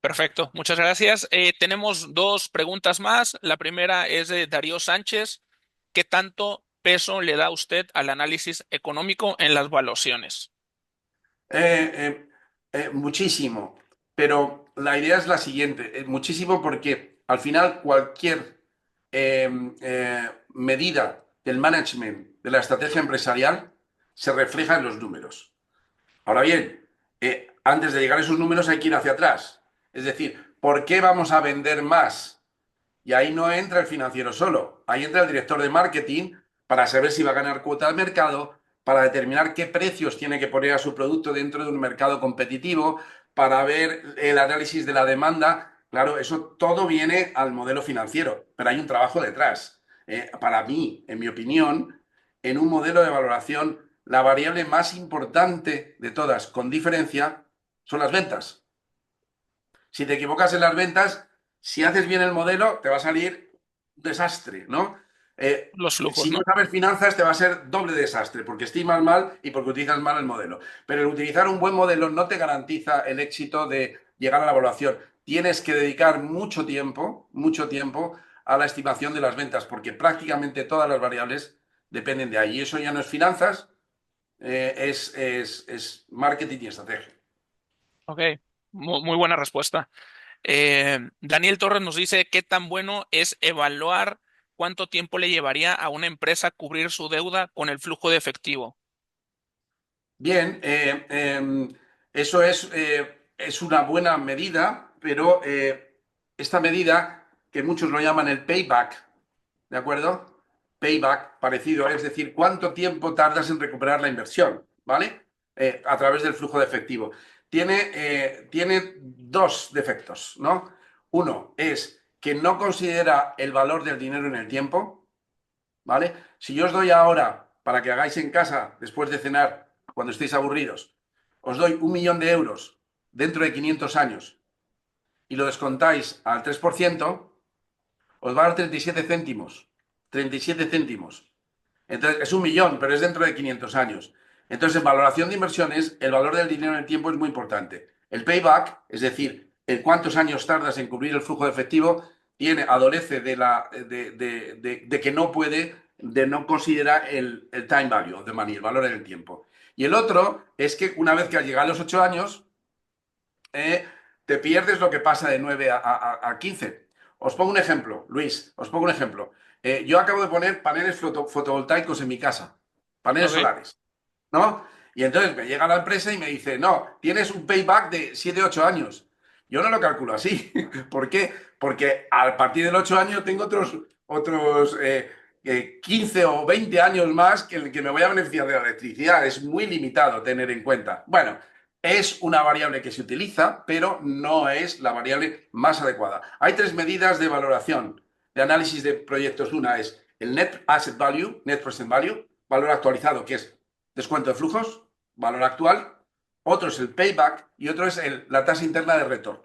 Perfecto, muchas gracias. Tenemos dos preguntas más. La primera es de Darío Sánchez. ¿Qué tanto peso le da usted al análisis económico en las valuaciones? Muchísimo, pero la idea es la siguiente, muchísimo porque al final cualquier medida del management de la estrategia empresarial se refleja en los números. Ahora bien, antes de llegar a esos números hay que ir hacia atrás. Es decir, ¿por qué vamos a vender más? Y ahí no entra el financiero solo, ahí entra el director de marketing para saber si va a ganar cuota de mercado, para determinar qué precios tiene que poner a su producto dentro de un mercado competitivo, para ver el análisis de la demanda. Claro, eso todo viene al modelo financiero, pero hay un trabajo detrás. Para mí, en mi opinión, en un modelo de valoración, la variable más importante de todas, con diferencia, son las ventas. Si te equivocas en las ventas, si haces bien el modelo, te va a salir un desastre, ¿no? Los flujos, Si no ¿no? sabes finanzas, te va a ser doble desastre, porque estimas mal y porque utilizas mal el modelo. Pero el utilizar un buen modelo no te garantiza el éxito de llegar a la evaluación. Tienes que dedicar mucho tiempo a la estimación de las ventas, porque prácticamente todas las variables dependen de ahí. Y eso ya no es finanzas, es marketing y estrategia. Ok, muy buena respuesta. Daniel Torres nos dice qué tan bueno es evaluar cuánto tiempo le llevaría a una empresa cubrir su deuda con el flujo de efectivo. Bien, eso es una buena medida, pero esta medida, que muchos lo llaman el payback, ¿de acuerdo? Payback, parecido, es decir, cuánto tiempo tardas en recuperar la inversión, ¿vale? A través del flujo de efectivo. Tiene dos defectos, ¿no? Uno es que no considera el valor del dinero en el tiempo, ¿vale? Si yo os doy ahora, para que hagáis en casa, después de cenar, cuando estéis aburridos, os doy 1.000.000 de euros dentro de 500 años y lo descontáis al 3%, os va a dar 37 céntimos. 37 céntimos. Entonces, es 1.000.000, pero es dentro de 500 años. Entonces, en valoración de inversiones, el valor del dinero en el tiempo es muy importante. El payback, es decir, en cuántos años tardas en cubrir el flujo de efectivo, adolece de que no puede, de no considerar el time value de money, el valor en el tiempo. Y el otro es que una vez que has llegado a los 8 años, te pierdes lo que pasa de 9 a 15. Os pongo un ejemplo, Luis, os pongo un ejemplo. Yo acabo de poner paneles fotovoltaicos en mi casa, paneles Ok. solares, ¿no? Y entonces me llega la empresa y me dice, no, tienes un payback de 7 8 años. Yo no lo calculo así. ¿Por qué? Porque a partir del 8 años tengo otros 15 o 20 años más que me voy a beneficiar de la electricidad. Es muy limitado tener en cuenta. Bueno, es una variable que se utiliza, pero no es la variable más adecuada. Hay tres medidas de valoración, de análisis de proyectos. Una es el Net Asset Value, Net Present Value, valor actualizado, que es descuento de flujos, valor actual. Otro es el payback y otro es la tasa interna de retorno,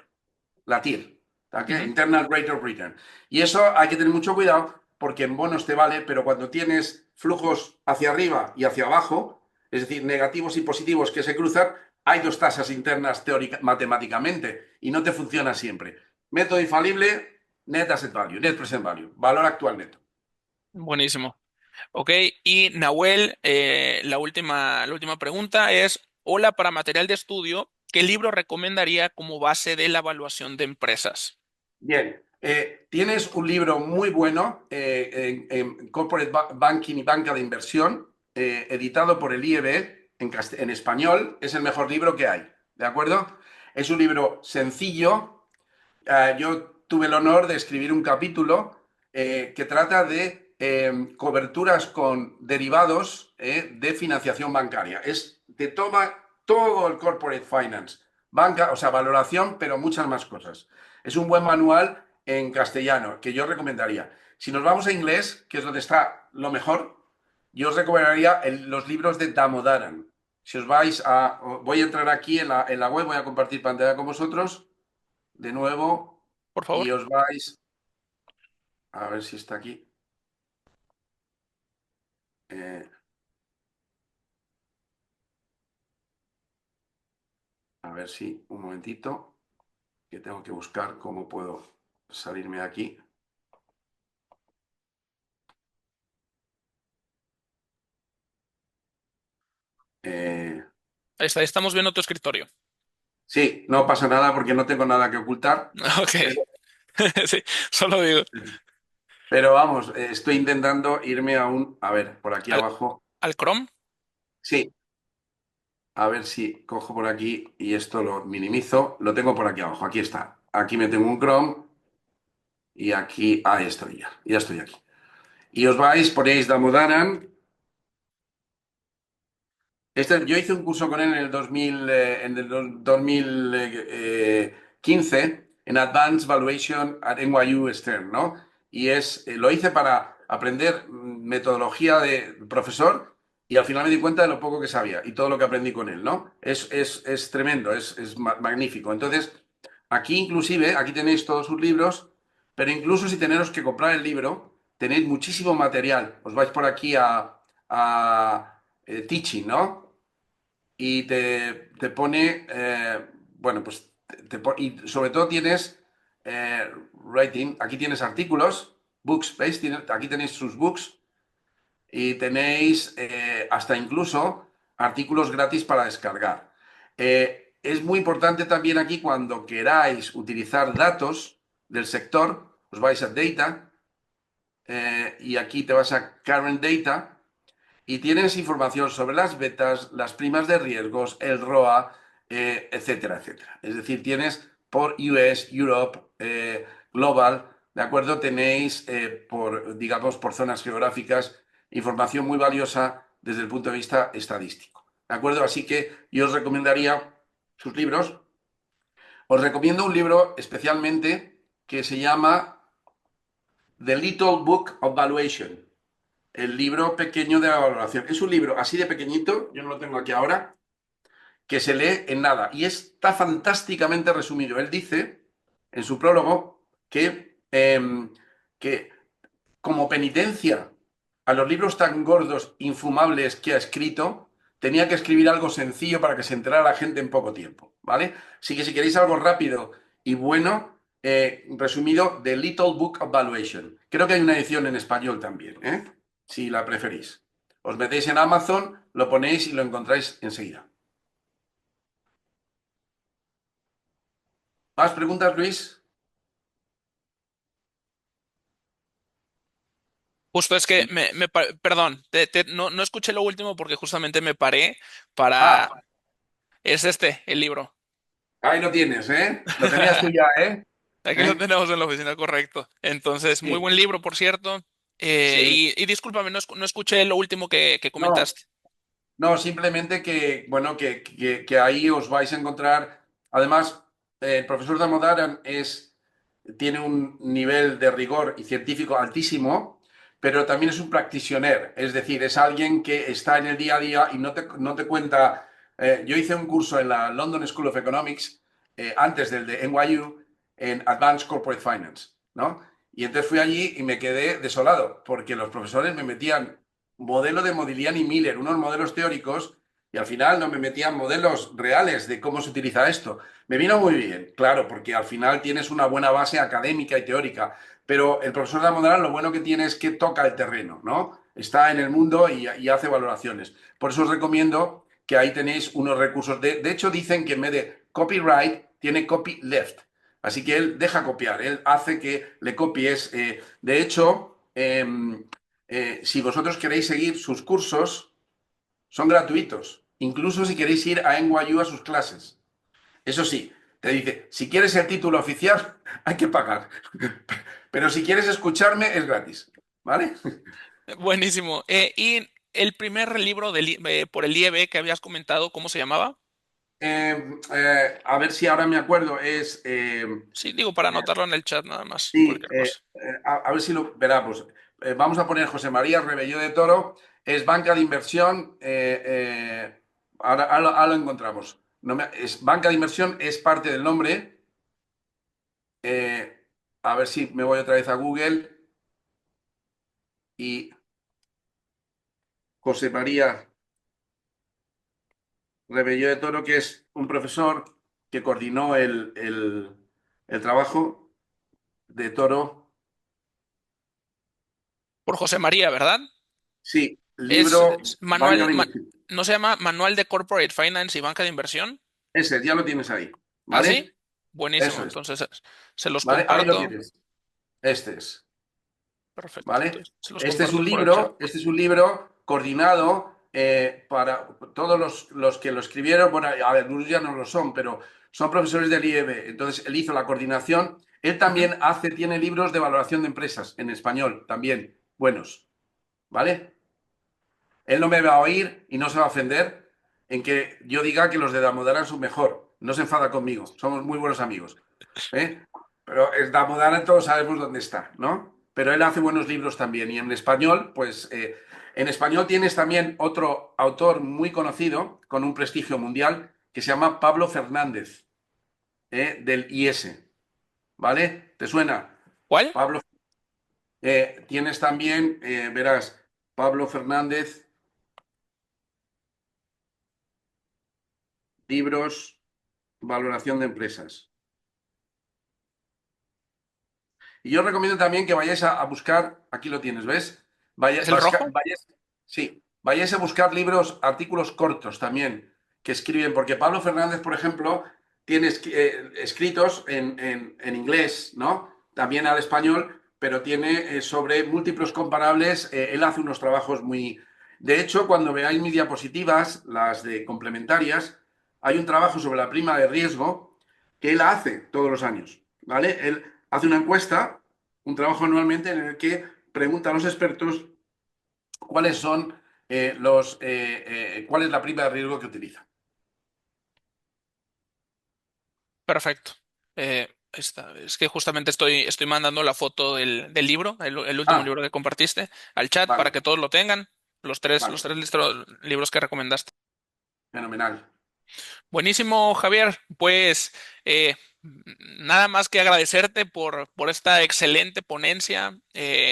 la TIR, ¿okay? Ujú. Internal Rate of Return. Y eso hay que tener mucho cuidado porque en bonos te vale, pero cuando tienes flujos hacia arriba y hacia abajo, es decir, negativos y positivos que se cruzan, hay dos tasas internas matemáticamente y no te funciona siempre. Método infalible, Net Asset Value, Net Present Value, valor actual neto. Buenísimo. Ok, y Nahuel, la última pregunta es, hola, para material de estudio, ¿qué libro recomendaría como base de la evaluación de empresas? Bien, tienes un libro muy bueno en Corporate Banking y Banca de Inversión, editado por el IEB en español. Es el mejor libro que hay, ¿de acuerdo? Es un libro sencillo. Yo tuve el honor de escribir un capítulo que trata de coberturas con derivados de financiación bancaria. Te toma todo el corporate finance, banca, o sea, valoración, pero muchas más cosas. Es un buen manual en castellano que yo recomendaría. Si nos vamos a inglés, que es donde está lo mejor, yo os recomendaría los libros de Damodaran. Si os vais a... Voy a entrar aquí en la web, voy a compartir pantalla con vosotros de nuevo Por y favor. os vais... A ver si está aquí. Eh, a ver si... Un momentito, que tengo que buscar cómo puedo salirme de aquí. Eh, Ahí está, estamos viendo tu escritorio. sí, no pasa nada porque no tengo nada que ocultar. Ok, Pero, sí, solo digo, pero vamos, estoy intentando irme a un... A ver, por aquí al, abajo. al Chrome, Sí, a ver si cojo por aquí y esto lo minimizo. Lo tengo por aquí abajo. Aquí está. Aquí me tengo un Chrome y aquí... Ahí estoy ya. Ya estoy aquí. Y os vais, ponéis Damodaran. Yo hice un curso con él en el 2000, en el 2015 en Advanced Valuation at NYU Stern, ¿no? Y lo hice para aprender metodología de profesor y al final me di cuenta de lo poco que sabía y todo lo que aprendí con él, ¿no? Es tremendo, es magnífico. Entonces, aquí inclusive, aquí tenéis todos sus libros, pero incluso si tenéis que comprar el libro, tenéis muchísimo material. Os vais por aquí a Teaching, ¿no? Y te pone, bueno, pues, y sobre todo tienes writing, aquí tienes artículos, books, ¿veis? Aquí tenéis sus books y tenéis hasta incluso artículos gratis para descargar. Es muy importante también aquí cuando queráis utilizar datos del sector, os vais a Data y aquí te vas a Current Data y tienes información sobre las betas, las primas de riesgos, el ROA, etcétera, etcétera. Es decir, tienes por US, Europe, Global, ¿de acuerdo? Tenéis digamos, por zonas geográficas, información muy valiosa desde el punto de vista estadístico. ¿De acuerdo? Así que yo os recomendaría sus libros. Os recomiendo un libro especialmente que se llama The Little Book of Valuation. El libro pequeño de la valoración. Es un libro así de pequeñito, yo no lo tengo aquí ahora, que se lee en nada y está fantásticamente resumido. Él dice en su prólogo que como penitencia a los libros tan gordos, infumables que ha escrito, tenía que escribir algo sencillo para que se enterara la gente en poco tiempo, ¿vale? Así que si queréis algo rápido y bueno, resumido, The Little Book of Valuation. Creo que hay una edición en español también, ¿eh? Si la preferís. Os metéis en Amazon, lo ponéis y lo encontráis enseguida. ¿Más preguntas, Luis? Justo es que perdón, no escuché lo último porque justamente me paré Ah, para... Es el libro. ahí lo tienes, ¿eh? Lo tenías tú ya, ¿eh? Aquí lo ¿Eh? tenemos en la oficina, correcto. Entonces, muy Sí, buen libro, por cierto. sí. Y discúlpame, no escuché lo último que No, comentaste. no, simplemente que, bueno, que ahí os vais a encontrar. Además, el profesor de Almodovar tiene un nivel de rigor y científico altísimo, pero también es un practitioner, es decir, es alguien que está en el día a día y no te cuenta. Yo hice un curso en la London School of Economics, antes del de NYU, en Advanced Corporate Finance, ¿no? Y entonces fui allí y me quedé desolado, porque los profesores me metían modelo de Modigliani Miller, unos modelos teóricos, y al final no me metían modelos reales de cómo se utiliza esto. Me vino muy bien, claro, porque al final tienes una buena base académica y teórica, pero el profesor de Almodóvar lo bueno que tiene es que toca el terreno, ¿no? Está en el mundo y hace valoraciones. Por eso os recomiendo que ahí tenéis unos recursos. De hecho, dicen que en vez de copyright, tiene copyleft. Así que él deja copiar, él hace que le copies. De hecho, si vosotros queréis seguir sus cursos, son gratuitos. Incluso si queréis ir a NYU a sus clases. Eso sí, te dice, si quieres el título oficial, hay que pagar. Pero si quieres escucharme, es gratis. ¿Vale? Buenísimo. Y el primer libro por el IEB que habías comentado, ¿cómo se llamaba? A ver si ahora me acuerdo. Sí, digo, para anotarlo en el chat nada más, Sí, cualquier cosa. a ver si lo veramos. Vamos a poner José María Rebelló de Toro, es banca de inversión. Ahora lo encontramos. Es, banca de inversión es parte del nombre. eh, a ver si me voy otra vez a Google y José María Rebelló de Toro, que es un profesor que coordinó el trabajo de Toro. Por José María, ¿verdad? Sí, Es libro Banca de Inversión. ¿no se llama Manual de Corporate Finance y Banca de Inversión? Ese, ya lo tienes ahí. ¿Ah, sí? ¿Vale? Buenísimo. Eso es. Entonces, se los ¿Vale? Ahí lo comparto. tienes. Este es. Perfecto. ¿Vale? Entonces, se los comparto por el chat. Este es un libro coordinado para todos los que lo escribieron. Bueno, a ver, algunos ya no lo son, pero son profesores del IEB. Entonces, él hizo la coordinación. Él Ujú. también tiene libros de valoración de empresas en español, también buenos. ¿Vale? Él no me va a oír y no se va a ofender en que yo diga que los de Damodaran son mejor. No se enfada conmigo. Somos muy buenos amigos. ¿Eh? Pero el Damodaran todos sabemos dónde está, ¿no? Pero él hace buenos libros también. Y en español, pues, en español tienes también otro autor muy conocido, con un prestigio mundial, que se llama Pablo Fernández, del IS. ¿Vale? ¿Te suena? ¿Cuál? Pablo. Tienes también, verás, Pablo Fernández, libros, valoración de empresas. Y yo recomiendo también que vayáis a buscar, aquí lo tienes, ¿ves? ¿Es el rojo? Sí, vayáis a buscar libros, artículos cortos también, que escriben, porque Pablo Fernández, por ejemplo, tiene escritos en inglés, ¿no? También al español, pero tiene sobre múltiplos comparables, él hace unos trabajos muy... De hecho, cuando veáis mis diapositivas, las de complementarias, hay un trabajo sobre la prima de riesgo que él hace todos los años, ¿vale? Él hace una encuesta, un trabajo anualmente en el que pregunta a los expertos cuáles son cuál es la prima de riesgo que utiliza. Perfecto. Es que justamente estoy mandando la foto del libro, el último Ah, libro que compartiste, al chat para vale, que todos lo tengan. Los vale, tres libros que recomendaste. fenomenal. Buenísimo, Javier. Pues nada más que agradecerte por esta excelente ponencia. Un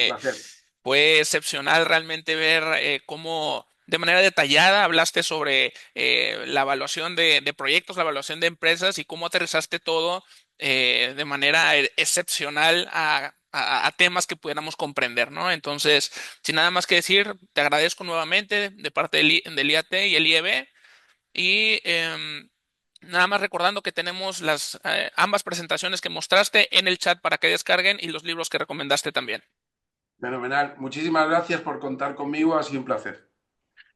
placer. Fue excepcional realmente ver cómo de manera detallada hablaste sobre la evaluación de proyectos, la evaluación de empresas y cómo aterrizaste todo de manera excepcional a temas que pudiéramos comprender, ¿no? Entonces, sin nada más que decir, te agradezco nuevamente de parte del IAT y el IEB. Y nada más recordando que tenemos las ambas presentaciones que mostraste en el chat para que descarguen y los libros que recomendaste también. Fenomenal. Muchísimas gracias por contar conmigo. Ha sido un placer.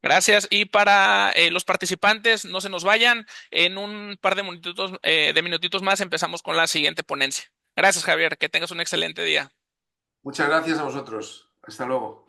Gracias. Y para los participantes, no se nos vayan. En un par de minutitos más empezamos con la siguiente ponencia. Gracias, Javier. Que tengas un excelente día. Muchas gracias a vosotros. Hasta luego.